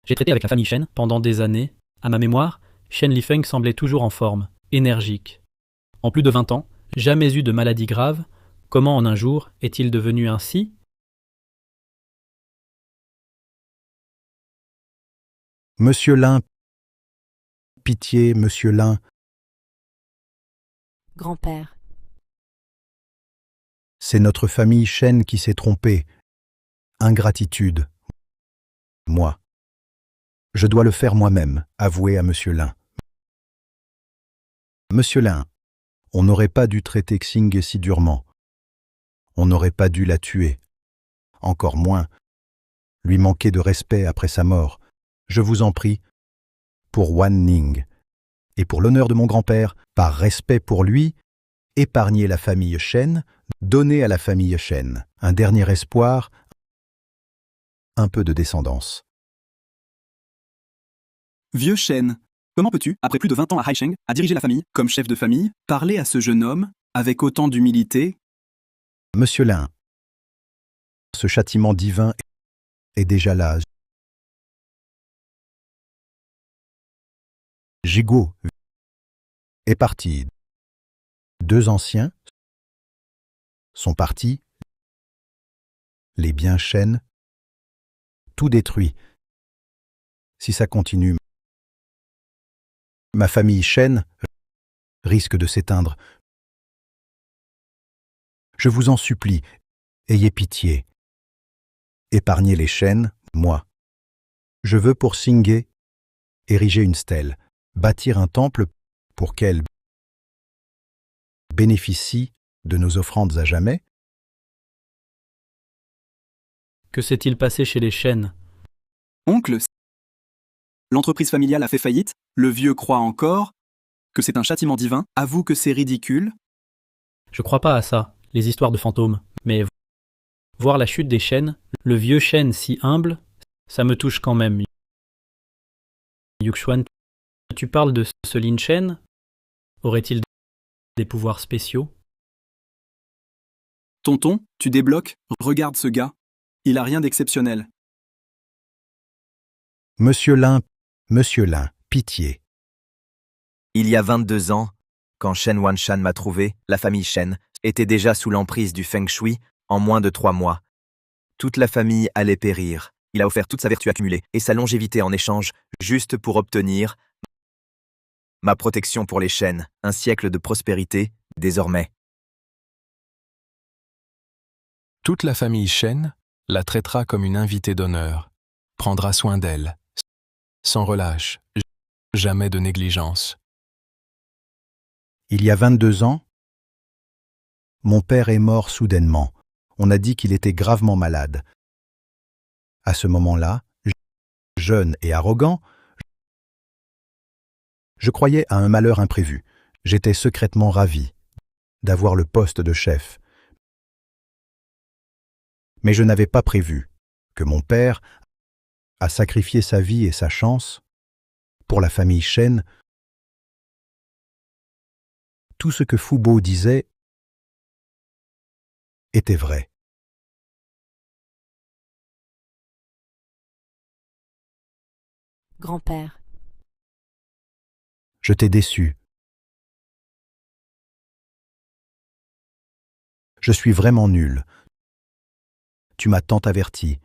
J'ai traité avec la famille Shen pendant des années. À ma mémoire, Shen Lifeng semblait toujours en forme, énergique. En plus de 20 ans, jamais eu de maladie grave. Comment en un jour est-il devenu ainsi? Monsieur Lin, pitié, monsieur Lin. Grand-père. C'est notre famille Shen qui s'est trompée. Ingratitude. Moi. Je dois le faire moi-même, avouer à monsieur Lin. Monsieur Lin, on n'aurait pas dû traiter Xing si durement. On n'aurait pas dû la tuer. Encore moins, lui manquer de respect après sa mort. Je vous en prie, pour Wan Ning, et pour l'honneur de mon grand-père, par respect pour lui, épargnez la famille Shen, donnez à la famille Shen un dernier espoir, un peu de descendance. Vieux Shen, comment peux-tu, après plus de 20 ans à Haisheng, à diriger la famille, comme chef de famille, parler à ce jeune homme, avec autant d'humilité? Monsieur Lin, ce châtiment divin est déjà là. Jigo est parti. 2 anciens sont partis. Les biens Shen, tout détruit. Si ça continue, ma famille Shen risque de s'éteindre. Je vous en supplie, ayez pitié. Épargnez les Shen, moi. Je veux pour Xingye ériger une stèle, bâtir un temple pour qu'elle bénéficie de nos offrandes à jamais. Que s'est-il passé chez les Shen? Oncle, l'entreprise familiale a fait faillite, le vieux croit encore que c'est un châtiment divin, avoue que c'est ridicule. Je crois pas à ça, les histoires de fantômes, mais voir la chute des Shen, le vieux Shen si humble, ça me touche quand même. Yuxuan, tu parles de ce Lin Shen? Aurait-il des pouvoirs spéciaux? Tonton, tu débloques, regarde ce gars. Il a rien d'exceptionnel. Monsieur Lin, pitié. Il y a 22 ans, quand Shen Wanshan m'a trouvé, la famille Shen était déjà sous l'emprise du Feng Shui en moins de 3 mois. Toute la famille allait périr. Il a offert toute sa vertu accumulée et sa longévité en échange, juste pour obtenir ma protection pour les Shen, un siècle de prospérité, désormais. Toute la famille Shen la traitera comme une invitée d'honneur, prendra soin d'elle, sans relâche, jamais de négligence. Il y a 22 ans, mon père est mort soudainement. On a dit qu'il était gravement malade. À ce moment-là, jeune et arrogant, je croyais à un malheur imprévu. J'étais secrètement ravi d'avoir le poste de chef. Mais je n'avais pas prévu que mon père a sacrifié sa vie et sa chance pour la famille Shen. Tout ce que Fubo disait était vrai. Grand-père. Je t'ai déçu. Je suis vraiment nul. Tu m'as tant averti.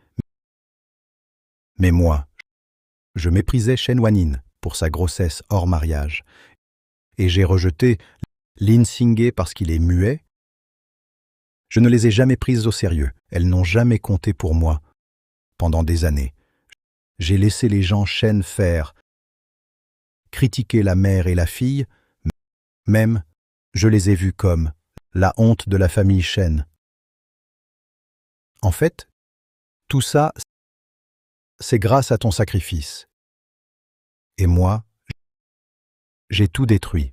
Mais moi, je méprisais Shen Wanyin pour sa grossesse hors mariage. Et j'ai rejeté Lin Xingye parce qu'il est muet. Je ne les ai jamais prises au sérieux. Elles n'ont jamais compté pour moi pendant des années. J'ai laissé les gens Shen faire, critiquer la mère et la fille. Même, je les ai vus comme la honte de la famille Shen. En fait, tout ça, c'est grâce à ton sacrifice. Et moi, j'ai tout détruit.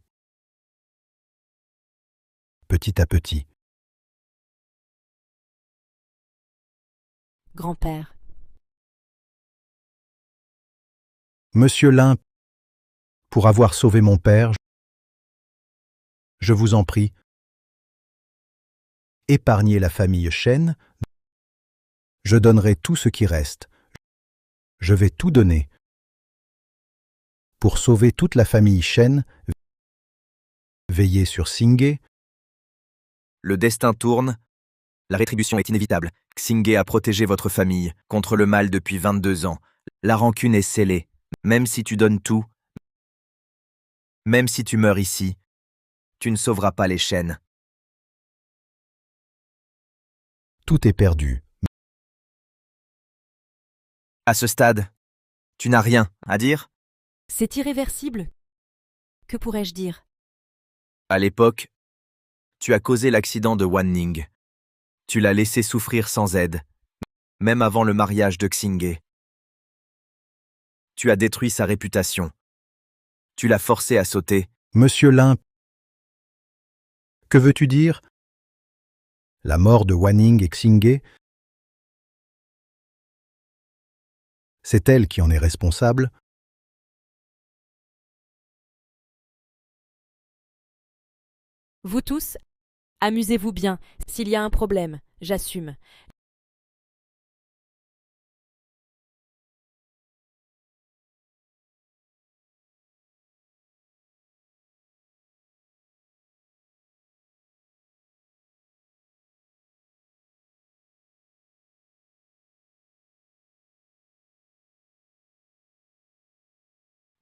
Petit à petit. Grand-père. Monsieur Lin, pour avoir sauvé mon père, je vous en prie, épargnez la famille Shen. Je donnerai tout ce qui reste. Je vais tout donner. Pour sauver toute la famille Shen, veillez sur Xingye. Le destin tourne. La rétribution est inévitable. Xingye a protégé votre famille contre le mal depuis 22 ans. La rancune est scellée. Même si tu donnes tout, même si tu meurs ici, tu ne sauveras pas les Shen. Tout est perdu. À ce stade, tu n'as rien à dire? C'est irréversible. Que pourrais-je dire? À l'époque, tu as causé l'accident de Wan Ning. Tu l'as laissé souffrir sans aide, même avant le mariage de Xingye. Tu as détruit sa réputation. Tu l'as forcé à sauter. Monsieur Lin, que veux-tu dire? La mort de Wanning et Xingye, c'est elle qui en est responsable. Vous tous, amusez-vous bien. S'il y a un problème, j'assume.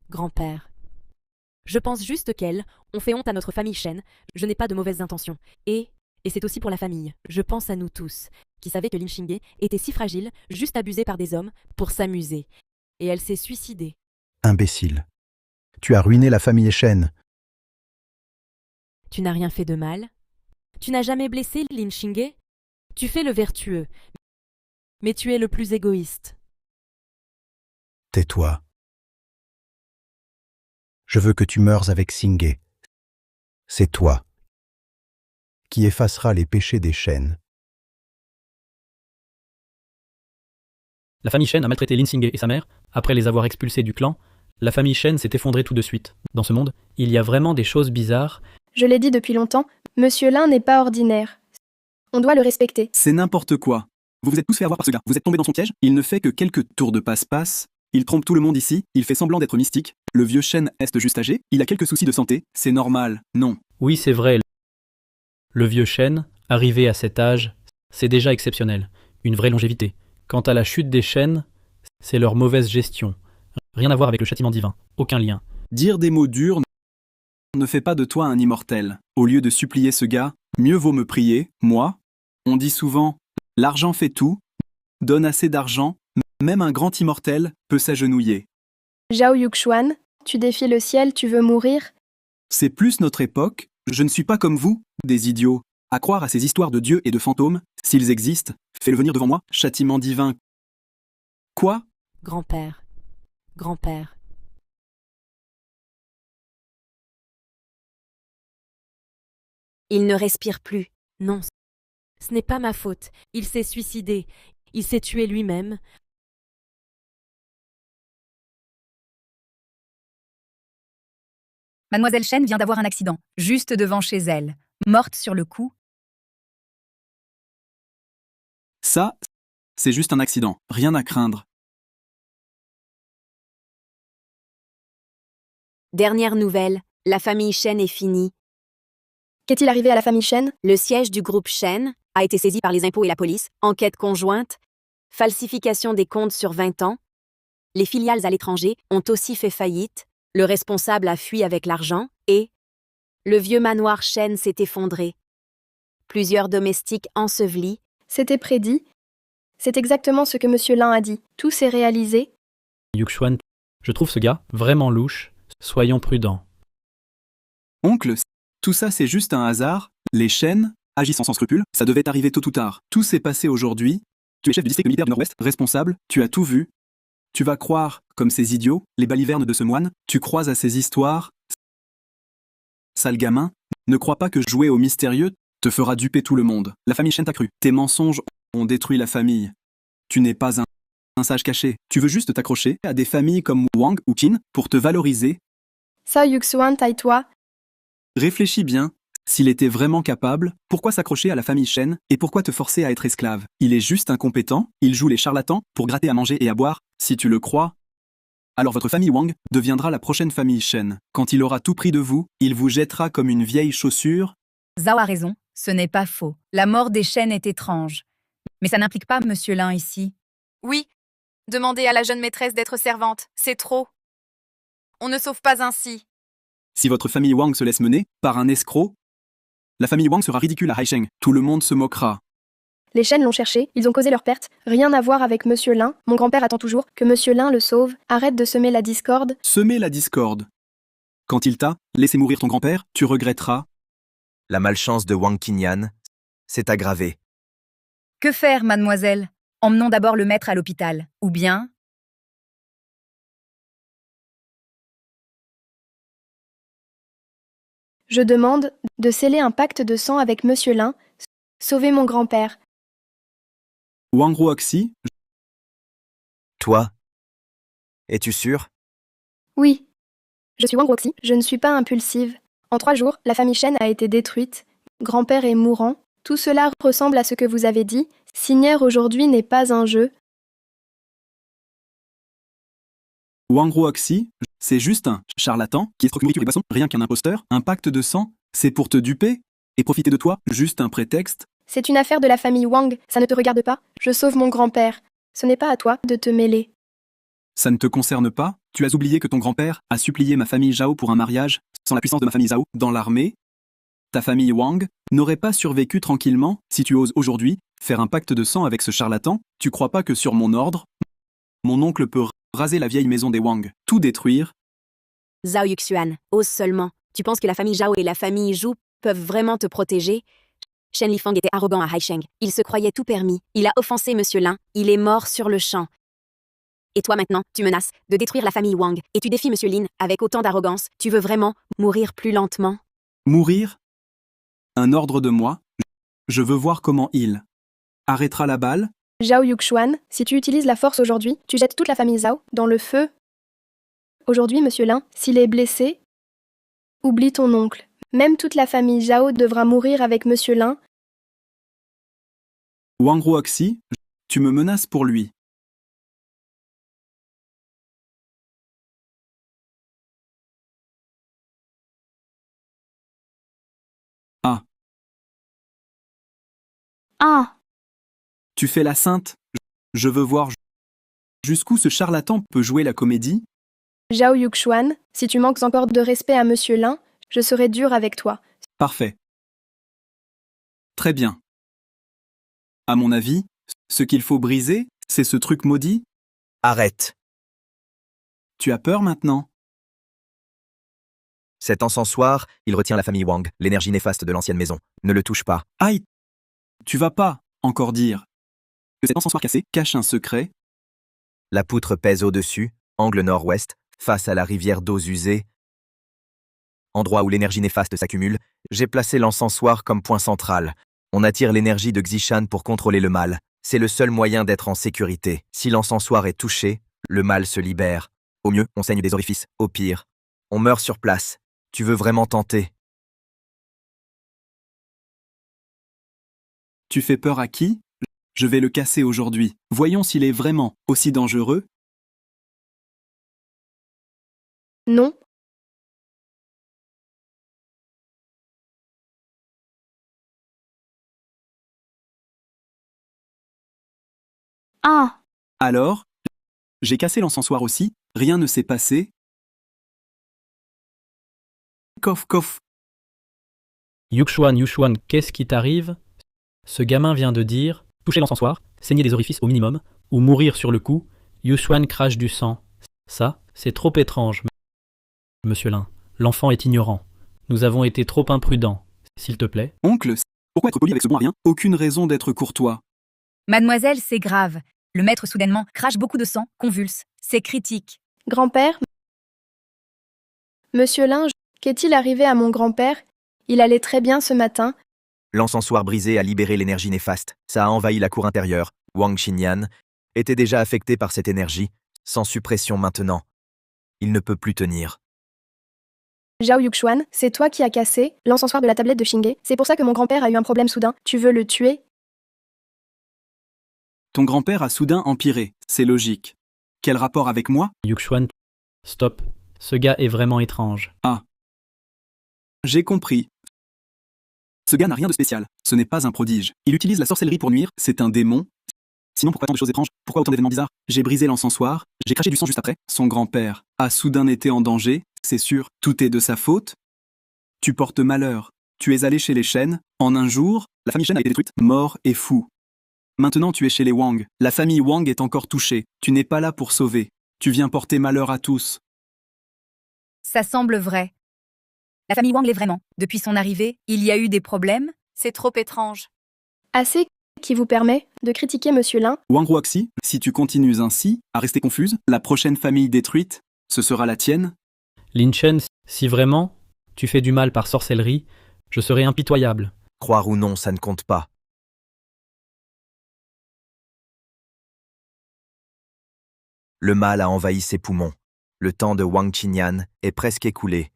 Grand-père. Je pense juste qu'elle, on fait honte à notre famille Shen, je n'ai pas de mauvaises intentions. Et c'est aussi pour la famille. Je pense à nous tous, qui savaient que Lin Xingye était si fragile, juste abusée par des hommes, pour s'amuser. Et elle s'est suicidée. Imbécile. Tu as ruiné la famille Shen. Tu n'as rien fait de mal. Tu n'as jamais blessé Lin Xingye. Tu fais le vertueux. Mais tu es le plus égoïste. Tais-toi. Je veux que tu meures avec Xingye. C'est toi qui effaceras les péchés des Shen. La famille Shen a maltraité Lin Xingye et sa mère. Après les avoir expulsés du clan, la famille Shen s'est effondrée tout de suite. Dans ce monde, il y a vraiment des choses bizarres. Je l'ai dit depuis longtemps, Monsieur Lin n'est pas ordinaire. On doit le respecter. C'est n'importe quoi. Vous vous êtes tous fait avoir par ce gars. Vous êtes tombés dans son piège. Il ne fait que quelques tours de passe-passe. Il trompe tout le monde ici. Il fait semblant d'être mystique. Le vieux Shen est juste âgé. Il a quelques soucis de santé. C'est normal. Non. Oui, c'est vrai. Le vieux Shen, arrivé à cet âge, c'est déjà exceptionnel. Une vraie longévité. Quant à la chute des Shen, c'est leur mauvaise gestion. Rien à voir avec le châtiment divin. Aucun lien. Dire des mots durs ne fait pas de toi un immortel. Au lieu de supplier ce gars, mieux vaut me prier, moi. On dit souvent, l'argent fait tout. Donne assez d'argent. Même un grand immortel peut s'agenouiller. Zhao Yuxuan, tu défies le ciel, tu veux mourir? C'est plus notre époque. Je ne suis pas comme vous, des idiots. À croire à ces histoires de dieux et de fantômes, s'ils existent, fais-le venir devant moi, châtiment divin. Quoi? Grand-père. Grand-père. Il ne respire plus. Non. Ce n'est pas ma faute. Il s'est suicidé. Il s'est tué lui-même. Mademoiselle Shen vient d'avoir un accident, juste devant chez elle. Morte sur le coup. Ça, c'est juste un accident. Rien à craindre. Dernière nouvelle, la famille Shen est finie. Qu'est-il arrivé à la famille Shen? Le siège du groupe Shen a été saisi par les impôts et la police, enquête conjointe, falsification des comptes sur 20 ans. Les filiales à l'étranger ont aussi fait faillite, le responsable a fui avec l'argent et le vieux manoir Shen s'est effondré. Plusieurs domestiques ensevelis. C'était prédit. C'est exactement ce que Monsieur Lin a dit. Tout s'est réalisé. Yuxuan, je trouve ce gars vraiment louche. Soyons prudents. Oncle, tout ça c'est juste un hasard. Les Shen agissent sans scrupule. Ça devait arriver tôt ou tard. Tout s'est passé aujourd'hui. Tu es chef du district militaire du Nord-Ouest, responsable. Tu as tout vu. Tu vas croire, comme ces idiots, les balivernes de ce moine. Tu crois à ces histoires. Sale gamin, ne crois pas que jouer au mystérieux te fera duper tout le monde. La famille Shen t'a cru. Tes mensonges ont détruit la famille. Tu n'es pas un sage caché. Tu veux juste t'accrocher à des familles comme Wang ou Qin pour te valoriser. Ça, Yuxuan, taille-toi. Réfléchis bien. S'il était vraiment capable, pourquoi s'accrocher à la famille Shen et pourquoi te forcer à être esclave? Il est juste incompétent, il joue les charlatans pour gratter à manger et à boire. Si tu le crois, alors votre famille Wang deviendra la prochaine famille Shen. Quand il aura tout pris de vous, il vous jettera comme une vieille chaussure. Zhao a raison, ce n'est pas faux. La mort des Shen est étrange. Mais ça n'implique pas Monsieur Lin ici. Oui, demandez à la jeune maîtresse d'être servante, c'est trop. On ne sauve pas ainsi. Si votre famille Wang se laisse mener par un escroc, la famille Wang sera ridicule à Haisheng. Tout le monde se moquera. Les Shen l'ont cherché, ils ont causé leur perte. Rien à voir avec Monsieur Lin. Mon grand-père attend toujours que Monsieur Lin le sauve. Arrête de semer la discorde. Semer la discorde. Quand il t'a laissé mourir ton grand-père, tu regretteras. La malchance de Wang Qinyan s'est aggravée. Que faire, mademoiselle? Emmenons d'abord le maître à l'hôpital. Ou bien... Je demande de sceller un pacte de sang avec Monsieur Lin. Sauver mon grand-père. Wang Ruoxi, Toi, es-tu sûr? Oui. Je suis Wang Roxy, je ne suis pas impulsive. En 3 jours, la famille Shen a été détruite. Grand-père est mourant. Tout cela ressemble à ce que vous avez dit. Signer aujourd'hui n'est pas un jeu. Wang Ruoxi, c'est juste un charlatan qui escroque nourriture et boisson, rien qu'un imposteur. Un pacte de sang, c'est pour te duper et profiter de toi, juste un prétexte. C'est une affaire de la famille Wang, ça ne te regarde pas. Je sauve mon grand-père. Ce n'est pas à toi de te mêler. Ça ne te concerne pas? Tu as oublié que ton grand-père a supplié ma famille Zhao pour un mariage, sans la puissance de ma famille Zhao, dans l'armée? Ta famille Wang n'aurait pas survécu tranquillement si tu oses aujourd'hui faire un pacte de sang avec ce charlatan. Tu crois pas que sur mon ordre, mon oncle peut raser la vieille maison des Wang, tout détruire? Zhao Yuxuan, ose seulement. Tu penses que la famille Zhao et la famille Zhu peuvent vraiment te protéger? Shen Lifang était arrogant à Haisheng. Il se croyait tout permis. Il a offensé Monsieur Lin. Il est mort sur le champ. Et toi maintenant, tu menaces de détruire la famille Wang. Et tu défies Monsieur Lin avec autant d'arrogance. Tu veux vraiment mourir plus lentement? Mourir? Un ordre de moi? Je veux voir comment il arrêtera la balle. Zhao Yuxuan, si tu utilises la force aujourd'hui, tu jettes toute la famille Zhao dans le feu. Aujourd'hui, Monsieur Lin, s'il est blessé, oublie ton oncle. Même toute la famille Zhao devra mourir avec Monsieur Lin. Wang Ruoxi, tu me menaces pour lui. Ah. Ah. Tu fais la sainte? Je veux voir jusqu'où ce charlatan peut jouer la comédie. Zhao Yuxuan, si tu manques encore de respect à Monsieur Lin, je serai dur avec toi. Parfait. Très bien. À mon avis, ce qu'il faut briser, c'est ce truc maudit. Arrête. Tu as peur maintenant? Cet encensoir, il retient la famille Wang, l'énergie néfaste de l'ancienne maison. Ne le touche pas. Aïe! Tu vas pas encore dire que cet encensoir cassé cache un secret? La poutre pèse au-dessus, angle nord-ouest, face à la rivière d'eaux usées. Endroit où l'énergie néfaste s'accumule, j'ai placé l'encensoir comme point central. On attire l'énergie de Xishan pour contrôler le mal. C'est le seul moyen d'être en sécurité. Si l'encensoir est touché, le mal se libère. Au mieux, on saigne des orifices. Au pire, on meurt sur place. Tu veux vraiment tenter? Tu fais peur à qui? Je vais le casser aujourd'hui. Voyons s'il est vraiment aussi dangereux. Non. Ah, Alors, j'ai cassé l'encensoir aussi, rien ne s'est passé. Coff, coff. Yuxuan, qu'est-ce qui t'arrive? Ce gamin vient de dire toucher l'encensoir, saigner des orifices au minimum, ou mourir sur le coup. Yuxuan crache du sang. Ça, c'est trop étrange, monsieur Lin. L'enfant est ignorant. Nous avons été trop imprudents. S'il te plaît. Oncle, pourquoi être poli avec ce bon à rien? Aucune raison d'être courtois. Mademoiselle, c'est grave. Le maître soudainement crache beaucoup de sang, convulse. C'est critique. Grand-père, Monsieur Lin, qu'est-il arrivé à mon grand-père? Il allait très bien ce matin. L'encensoir brisé a libéré l'énergie néfaste. Ça a envahi la cour intérieure. Wang Xinyan était déjà affecté par cette énergie. Sans suppression maintenant. Il ne peut plus tenir. Zhao Yuxuan, c'est toi qui as cassé l'encensoir de la tablette de Xingye. C'est pour ça que mon grand-père a eu un problème soudain. Tu veux le tuer? Ton grand-père a soudain empiré, c'est logique. Quel rapport avec moi? Yuxuan, stop. Ce gars est vraiment étrange. Ah. J'ai compris. Ce gars n'a rien de spécial. Ce n'est pas un prodige. Il utilise la sorcellerie pour nuire, c'est un démon. Sinon, pourquoi tant de choses étranges? Pourquoi autant d'événements bizarres? J'ai brisé l'encensoir, j'ai craché du sang juste après. Son grand-père a soudain été en danger, c'est sûr. Tout est de sa faute. Tu portes malheur. Tu es allé chez les Shen. En un jour, la famille Shen a été détruite, mort et fou. Maintenant tu es chez les Wang. La famille Wang est encore touchée. Tu n'es pas là pour sauver. Tu viens porter malheur à tous. Ça semble vrai. La famille Wang l'est vraiment. Depuis son arrivée, il y a eu des problèmes. C'est trop étrange. Assez qui vous permet de critiquer Monsieur Lin. Wang Ruoxi, si tu continues ainsi, à rester confuse, la prochaine famille détruite, ce sera la tienne. Lin Chen, si vraiment tu fais du mal par sorcellerie, je serai impitoyable. Croire ou non, ça ne compte pas. Le mal a envahi ses poumons. Le temps de Wang Qinyan est presque écoulé.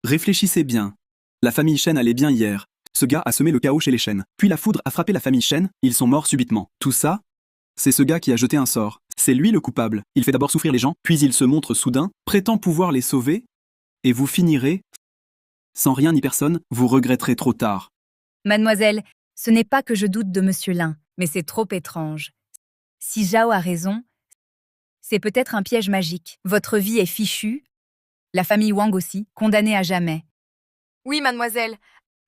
Réfléchissez bien. La famille Shen allait bien hier. Ce gars a semé le chaos chez les Shen. Puis la foudre a frappé la famille Shen, ils sont morts subitement. Tout ça, c'est ce gars qui a jeté un sort. C'est lui le coupable. Il fait d'abord souffrir les gens, puis il se montre soudain, prétend pouvoir les sauver, et vous finirez, sans rien ni personne, vous regretterez trop tard. Mademoiselle, ce n'est pas que je doute de Monsieur Lin, mais c'est trop étrange. Si Zhao a raison, c'est peut-être un piège magique. Votre vie est fichue, la famille Wang aussi, condamnée à jamais. Oui, mademoiselle.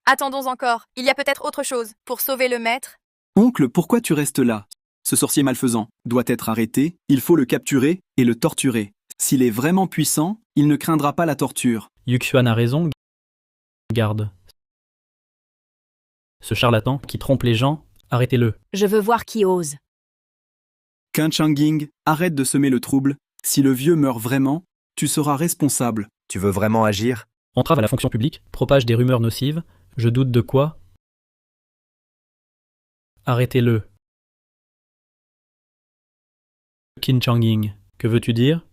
Attendons encore. Il y a peut-être autre chose. Pour sauver le maître. Oncle, pourquoi tu restes là? Ce sorcier malfaisant doit être arrêté, il faut le capturer et le torturer. S'il est vraiment puissant, il ne craindra pas la torture. Yuxuan a raison. Garde. Ce charlatan qui trompe les gens, arrêtez-le. Je veux voir qui ose. Qin Changying, arrête de semer le trouble. Si le vieux meurt vraiment, tu seras responsable. Tu veux vraiment agir? Entrave à la fonction publique, propage des rumeurs nocives. Je doute de quoi? Arrêtez-le. Qin Changying, que veux-tu dire?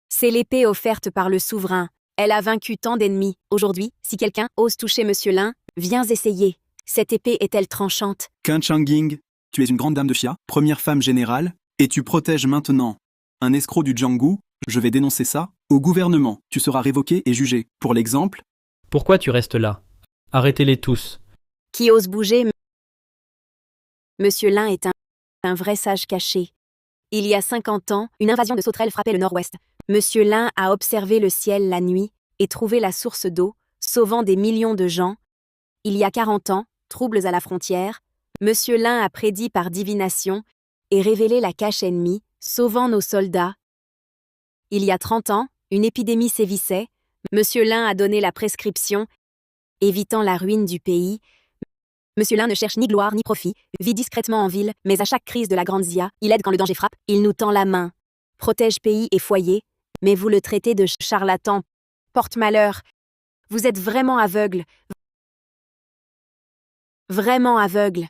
C'est l'épée offerte par le souverain. Elle a vaincu tant d'ennemis. Aujourd'hui, si quelqu'un ose toucher Monsieur Lin, viens essayer. Cette épée est-elle tranchante? Qin Changying, tu es une grande dame de Xia, première femme générale, et tu protèges maintenant un escroc du Jianggu. Je vais dénoncer ça au gouvernement. Tu seras révoqué et jugé. Pour l'exemple... Pourquoi tu restes là? Arrêtez-les tous. Qui ose bouger? Monsieur Lin est un vrai sage caché. Il y a 50 ans, une invasion de sauterelles frappait le nord-ouest. Monsieur Lin a observé le ciel la nuit et trouvé la source d'eau, sauvant des millions de gens. Il y a 40 ans, troubles à la frontière, Monsieur Lin a prédit par divination et révélé la cache ennemie, sauvant nos soldats. Il y a 30 ans, une épidémie sévissait. Monsieur Lin a donné la prescription, évitant la ruine du pays. Monsieur Lin ne cherche ni gloire ni profit, vit discrètement en ville, mais à chaque crise de la grande Zia, il aide quand le danger frappe, il nous tend la main. Protège pays et foyer, mais vous le traitez de charlatan, porte-malheur. Vous êtes vraiment aveugle. Vraiment aveugle.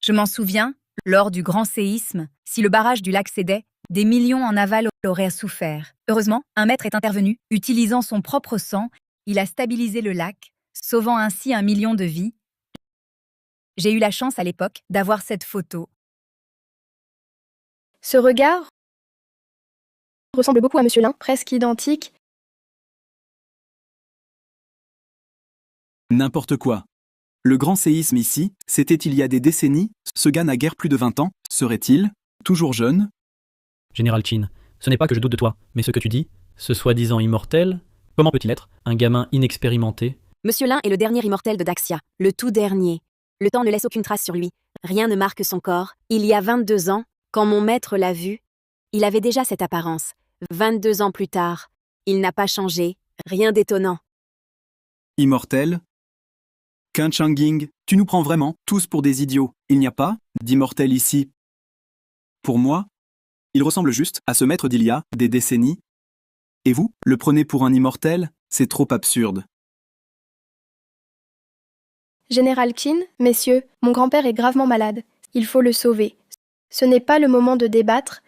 Je m'en souviens, lors du grand séisme, si le barrage du lac cédait, des millions en aval auraient souffert. Heureusement, un maître est intervenu, utilisant son propre sang, il a stabilisé le lac, sauvant ainsi 1 million de vies. J'ai eu la chance à l'époque d'avoir cette photo. Ce regard ressemble beaucoup à Monsieur Lin, presque identique. N'importe quoi. Le grand séisme ici, c'était il y a des décennies, ce gars n'a guère plus de 20 ans, serait-il toujours jeune? Général Chin, ce n'est pas que je doute de toi, mais ce que tu dis, ce soi-disant immortel, comment peut-il être un gamin inexpérimenté? Monsieur Lin est le dernier immortel de Daxia, le tout dernier. Le temps ne laisse aucune trace sur lui. Rien ne marque son corps. Il y a 22 ans, quand mon maître l'a vu, il avait déjà cette apparence. 22 ans plus tard, il n'a pas changé, rien d'étonnant. Immortel? Qin Changying, tu nous prends vraiment tous pour des idiots. Il n'y a pas d'immortel ici. Pour moi, il ressemble juste à ce maître d'il y a des décennies. Et vous, le prenez pour un immortel? C'est trop absurde. Général Qin, messieurs, mon grand-père est gravement malade. Il faut le sauver. Ce n'est pas le moment de débattre.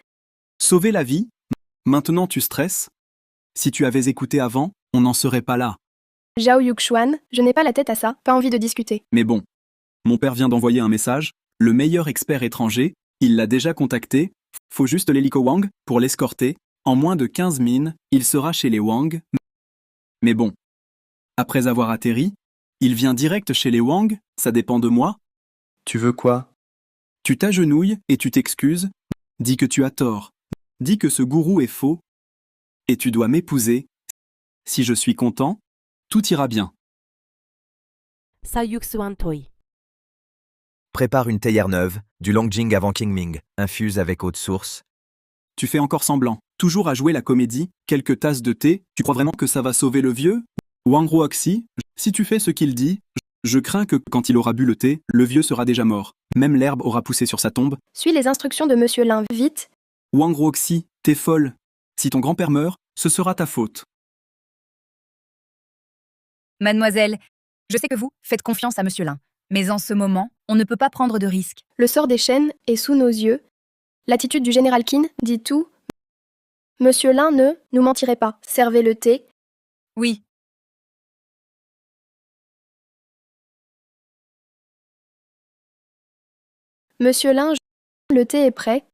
Sauver la vie? Maintenant tu stresses? Si tu avais écouté avant, on n'en serait pas là. Zhao Yuxuan, je n'ai pas la tête à ça, pas envie de discuter. Mais bon, mon père vient d'envoyer un message, le meilleur expert étranger, il l'a déjà contacté, faut juste l'hélico Wang pour l'escorter, en moins de 15 mines, il sera chez les Wang. Mais bon, après avoir atterri, il vient direct chez les Wang, ça dépend de moi. Tu veux quoi? Tu t'agenouilles et tu t'excuses, dis que tu as tort, dis que ce gourou est faux, et tu dois m'épouser. Si je suis content, tout ira bien. Sayuxuan Toi. Prépare une théière neuve, du Longjing avant Qingming, infuse avec eau de source. Tu fais encore semblant, toujours à jouer la comédie, quelques tasses de thé, tu crois vraiment que ça va sauver le vieux? Wang Ruoxi, si tu fais ce qu'il dit, je crains que quand il aura bu le thé, le vieux sera déjà mort. Même l'herbe aura poussé sur sa tombe. Suis les instructions de Monsieur Lin, vite. Wang Ruoxi, t'es folle. Si ton grand-père meurt, ce sera ta faute. Mademoiselle, je sais que vous faites confiance à Monsieur Lin, mais en ce moment, on ne peut pas prendre de risques. Le sort des chaînes est sous nos yeux. L'attitude du général Qin dit tout. Monsieur Lin ne nous mentirait pas. Servez le thé. Oui. Monsieur Lin, le thé est prêt.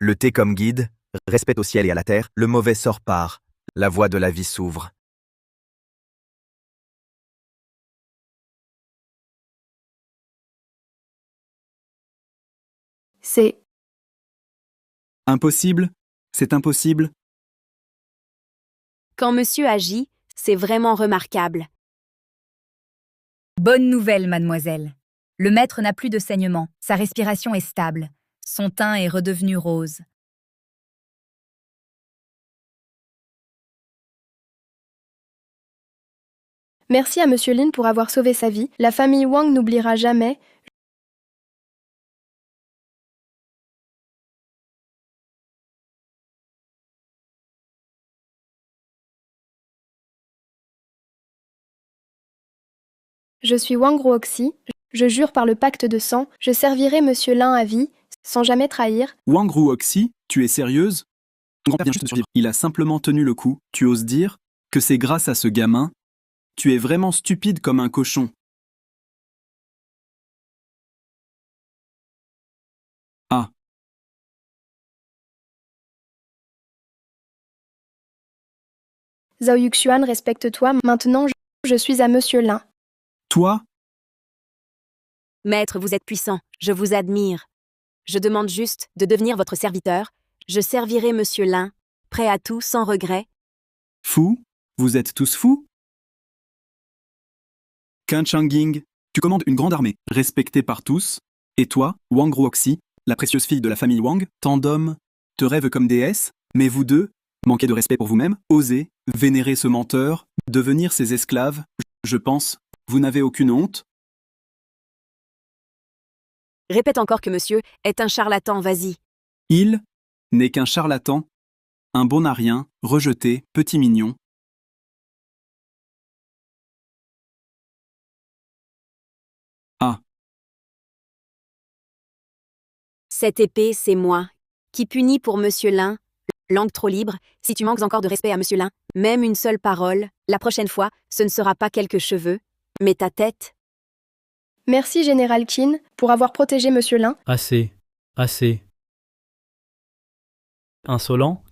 Le thé comme guide, respect au ciel et à la terre, le mauvais sort part, la voie de la vie s'ouvre. C'est impossible? C'est impossible? Quand monsieur agit, c'est vraiment remarquable. Bonne nouvelle, mademoiselle. Le maître n'a plus de saignement, sa respiration est stable, son teint est redevenu rose. Merci à Monsieur Lin pour avoir sauvé sa vie. La famille Wang n'oubliera jamais. Je suis Wang Ruoxi. Je jure par le pacte de sang, je servirai Monsieur Lin à vie, sans jamais trahir. Wang Ruoxi, tu es sérieuse? Ton grand-père vient juste de survivre. Il a simplement tenu le coup. Tu oses dire que c'est grâce à ce gamin? Tu es vraiment stupide comme un cochon. Ah. Zhao Yuxuan, respecte-toi. Maintenant, je suis à Monsieur Lin. Toi? Maître, vous êtes puissant, je vous admire. Je demande juste de devenir votre serviteur. Je servirai Monsieur Lin, prêt à tout sans regret. Fou? Vous êtes tous fous? Qin Changying, tu commandes une grande armée, respectée par tous. Et toi, Wang Ruoxi, la précieuse fille de la famille Wang, tant d'hommes te rêvent comme déesse, mais vous deux, manquez de respect pour vous-même, osez vénérer ce menteur, devenir ses esclaves. Je pense, vous n'avez aucune honte? Répète encore que monsieur est un charlatan, vas-y. Il n'est qu'un charlatan, un bon à rien, rejeté, petit mignon. Ah. Cette épée, c'est moi, qui punis pour Monsieur Lin. Langue trop libre, si tu manques encore de respect à Monsieur Lin, même une seule parole, la prochaine fois, ce ne sera pas quelques cheveux, mais ta tête. Merci, Général Qin, pour avoir protégé Monsieur Lin. Assez. Assez. Insolent,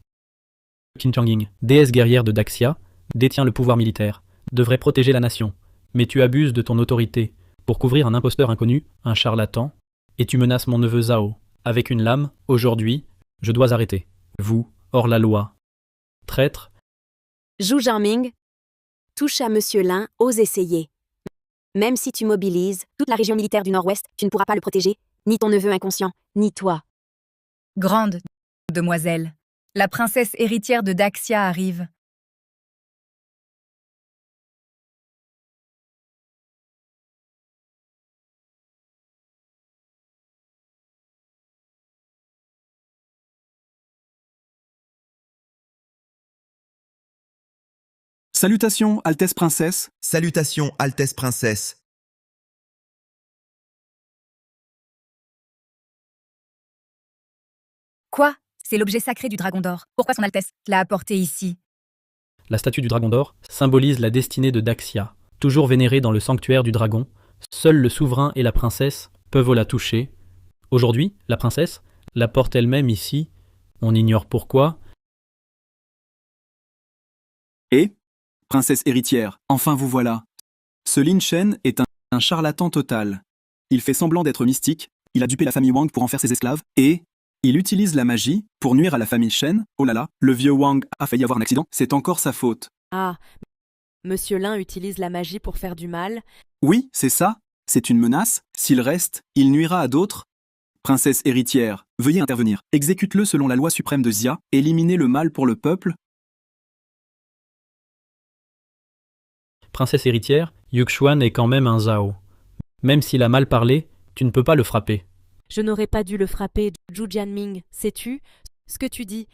Qin Changying, déesse guerrière de Daxia, détient le pouvoir militaire, devrait protéger la nation. Mais tu abuses de ton autorité pour couvrir un imposteur inconnu, un charlatan, et tu menaces mon neveu Zhao. Avec une lame, aujourd'hui, je dois arrêter. Vous, hors la loi. Traître, Zhu Jianming, touche à Monsieur Lin, ose essayer. Même si tu mobilises toute la région militaire du Nord-Ouest, tu ne pourras pas le protéger, ni ton neveu inconscient, ni toi. Grande demoiselle, la princesse héritière de Daxia arrive. Salutations, Altesse Princesse. Salutations, Altesse Princesse. Quoi? C'est l'objet sacré du Dragon d'Or. Pourquoi son Altesse l'a apporté ici? la statue du dragon d'or, symbolise la destinée de Daxia. Toujours vénérée dans le sanctuaire du dragon, seul le souverain et la princesse peuvent la toucher. Aujourd'hui, la princesse la porte elle-même ici. On ignore pourquoi. Et, princesse héritière, enfin vous voilà. Ce Lin Shen est un charlatan total. Il fait semblant d'être mystique, il a dupé la famille Wang pour en faire ses esclaves, et il utilise la magie pour nuire à la famille Shen. Oh là là, le vieux Wang a failli avoir un accident, c'est encore sa faute. Ah, Monsieur Lin utilise la magie pour faire du mal. Oui, c'est ça, c'est une menace, s'il reste, il nuira à d'autres. Princesse héritière, veuillez intervenir, exécute-le selon la loi suprême de Xia, éliminez le mal pour le peuple. Princesse héritière, Yuxuan est quand même un Zhao. Même s'il a mal parlé, tu ne peux pas le frapper. Je n'aurais pas dû le frapper, Zhu Jianming. Sais-tu ce que tu dis?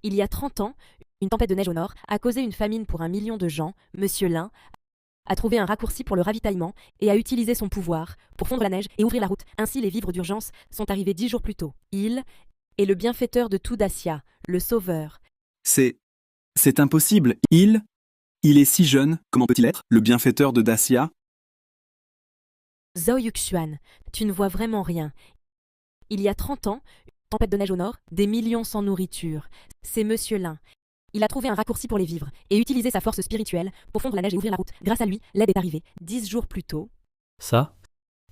Il y a 30 ans, une tempête de neige au nord a causé une famine pour 1 million de gens. Monsieur Lin a trouvé un raccourci pour le ravitaillement et a utilisé son pouvoir pour fondre la neige et ouvrir la route. Ainsi, les vivres d'urgence sont arrivés 10 jours plus tôt. Il est le bienfaiteur de tout Daxia, le sauveur. C'est impossible, il est si jeune, comment peut-il être le bienfaiteur de Daxia? Zhao Yuxuan, tu ne vois vraiment rien. Il y a 30 ans, une tempête de neige au nord, des millions sans nourriture. C'est Monsieur Lin. Il a trouvé un raccourci pour les vivres et utilisé sa force spirituelle pour fondre la neige et ouvrir la route. Grâce à lui, l'aide est arrivée 10 jours plus tôt.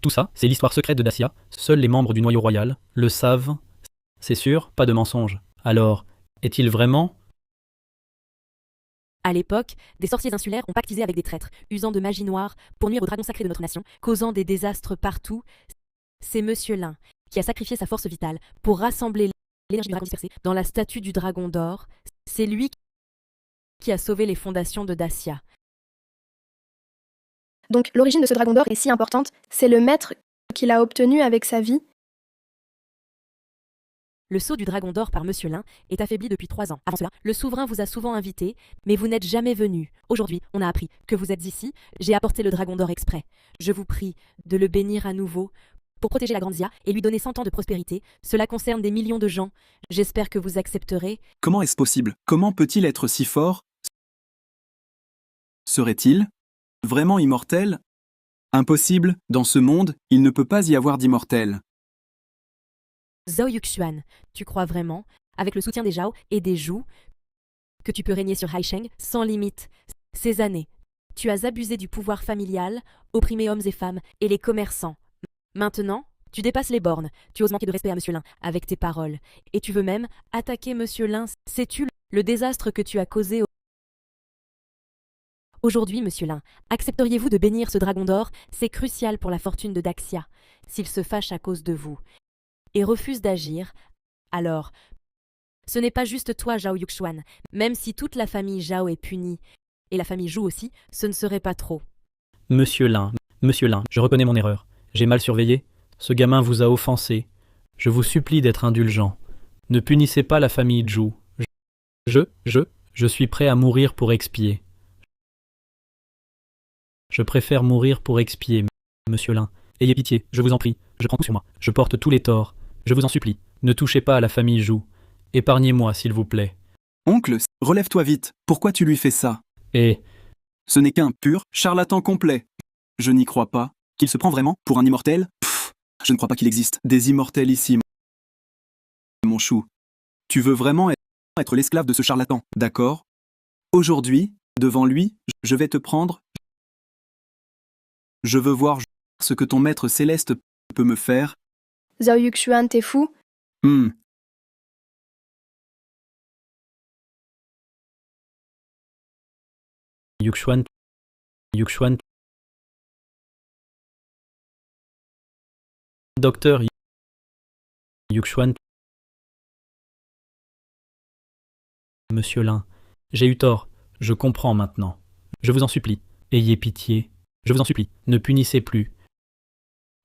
Tout ça, c'est l'histoire secrète de Daxia. Seuls les membres du noyau royal le savent. C'est sûr, pas de mensonge. Alors, est-il vraiment... À l'époque, des sorciers insulaires ont pactisé avec des traîtres, usant de magie noire pour nuire au dragon sacré de notre nation, causant des désastres partout. C'est Monsieur Lin qui a sacrifié sa force vitale pour rassembler l'énergie du dragon dispersée dans la statue du dragon d'or. C'est lui qui a sauvé les fondations de Daxia. Donc l'origine de ce dragon d'or est si importante, c'est le maître qu'il a obtenu avec sa vie. Le sceau du dragon d'or par Monsieur Lin est affaibli depuis 3 ans. Avant cela, le souverain vous a souvent invité, mais vous n'êtes jamais venu. Aujourd'hui, on a appris que vous êtes ici. J'ai apporté le dragon d'or exprès. Je vous prie de le bénir à nouveau pour protéger la grande Xia et lui donner 100 ans de prospérité. Cela concerne des millions de gens. J'espère que vous accepterez. Comment est-ce possible? Comment peut-il être si fort? Serait-il vraiment immortel? Impossible, dans ce monde, il ne peut pas y avoir d'immortel. Zhao Yuxuan, tu crois vraiment, avec le soutien des Zhao et des Zhu, que tu peux régner sur Haisheng sans limite? Ces années, tu as abusé du pouvoir familial, opprimé hommes et femmes et les commerçants. Maintenant, tu dépasses les bornes, tu oses manquer de respect à Monsieur Lin avec tes paroles, et tu veux même attaquer Monsieur Lin. Sais-tu le désastre que tu as causé aujourd'hui, Monsieur Lin? Accepteriez-vous de bénir ce dragon d'or? C'est crucial pour la fortune de Daxia, s'il se fâche à cause de vous et refuse d'agir, alors ce n'est pas juste toi, Zhao Yuxuan. Même si toute la famille Zhao est punie, et la famille Zhu aussi, ce ne serait pas trop. Monsieur Lin, je reconnais mon erreur. J'ai mal surveillé. Ce gamin vous a offensé. Je vous supplie d'être indulgent. Ne punissez pas la famille Zhu. Je suis prêt à mourir pour expier. Je préfère mourir pour expier, Monsieur Lin. Ayez pitié, je vous en prie. Je prends tout sur moi. Je porte tous les torts. Je vous en supplie, ne touchez pas à la famille Zhu. Épargnez-moi, s'il vous plaît. Oncle, relève-toi vite. Pourquoi tu lui fais ça? Et... Ce n'est qu'un pur charlatan complet. Je n'y crois pas. Qu'il se prend vraiment pour un immortel? Je ne crois pas qu'il existe des immortels ici, mon chou. Tu veux vraiment être l'esclave de ce charlatan, d'accord? Aujourd'hui, devant lui, je vais te prendre. Je veux voir ce que ton maître céleste peut me faire. Zhao Yuxuan, t'es fou? Yuxuan. Docteur Yuxuan. Monsieur Lin, j'ai eu tort, je comprends maintenant. Je vous en supplie, ayez pitié. Je vous en supplie, ne punissez plus.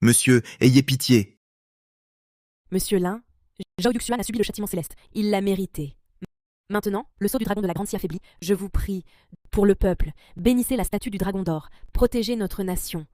Monsieur, ayez pitié. Monsieur Lin, Zhao Yuxuan a subi le châtiment céleste. Il l'a mérité. Maintenant, le sceau du dragon de la Grande s'y affaiblit. Je vous prie, pour le peuple, bénissez la statue du dragon d'or. Protégez notre nation.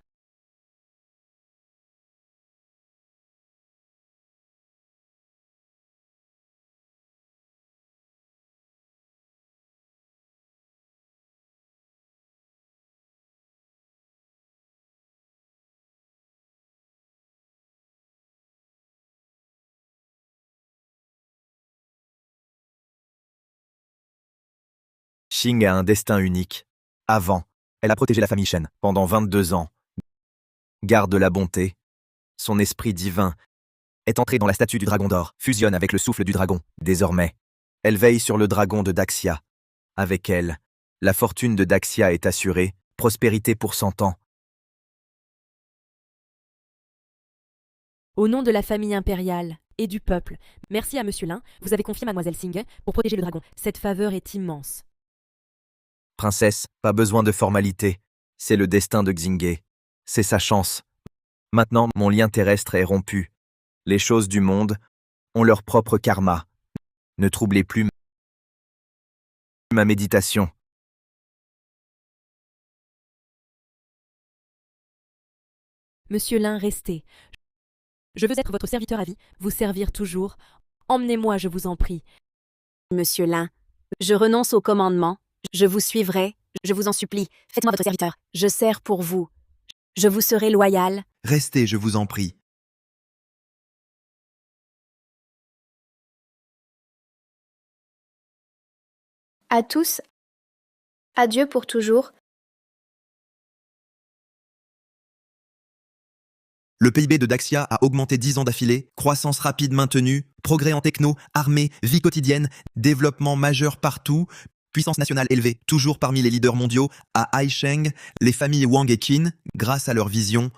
Xing a un destin unique. Avant, elle a protégé la famille Shen pendant 22 ans. Garde la bonté. Son esprit divin est entré dans la statue du dragon d'or, fusionne avec le souffle du dragon. Désormais, elle veille sur le dragon de Daxia. Avec elle, la fortune de Daxia est assurée, prospérité pour 100 ans. Au nom de la famille impériale et du peuple, merci à Monsieur Lin, vous avez confié Mademoiselle Xing pour protéger le dragon. Cette faveur est immense. Princesse, pas besoin de formalité. C'est le destin de Xingé. C'est sa chance. Maintenant, mon lien terrestre est rompu. Les choses du monde ont leur propre karma. Ne troublez plus ma méditation. Monsieur Lin, restez. Je veux être votre serviteur à vie, vous servir toujours. Emmenez-moi, je vous en prie. Monsieur Lin, je renonce au commandement. Je vous suivrai, je vous en supplie. Faites-moi votre serviteur. Je sers pour vous. Je vous serai loyal. Restez, je vous en prie. À tous, adieu pour toujours. Le PIB de Daxia a augmenté 10 ans d'affilée, croissance rapide maintenue, progrès en techno, armée, vie quotidienne, développement majeur partout, puissance nationale élevée, toujours parmi les leaders mondiaux. À Haisheng, les familles Wang et Qin, grâce à leur vision,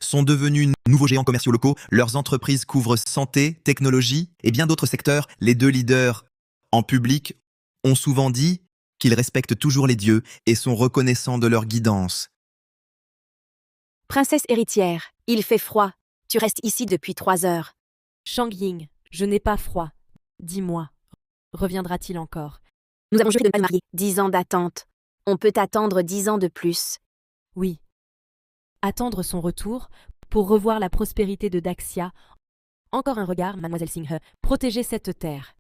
sont devenus nouveaux géants commerciaux locaux. Leurs entreprises couvrent santé, technologie et bien d'autres secteurs. Les deux leaders en public ont souvent dit qu'ils respectent toujours les dieux et sont reconnaissants de leur guidance. Princesse héritière, il fait froid. Tu restes ici depuis 3 heures. Shang Ying, je n'ai pas froid. Dis-moi, reviendra-t-il encore? Nous avons juré de ne pas le marier. 10 ans d'attente. On peut attendre 10 ans de plus. Oui. Attendre son retour pour revoir la prospérité de Daxia. Encore un regard, Mademoiselle Xing He. Protégez cette terre.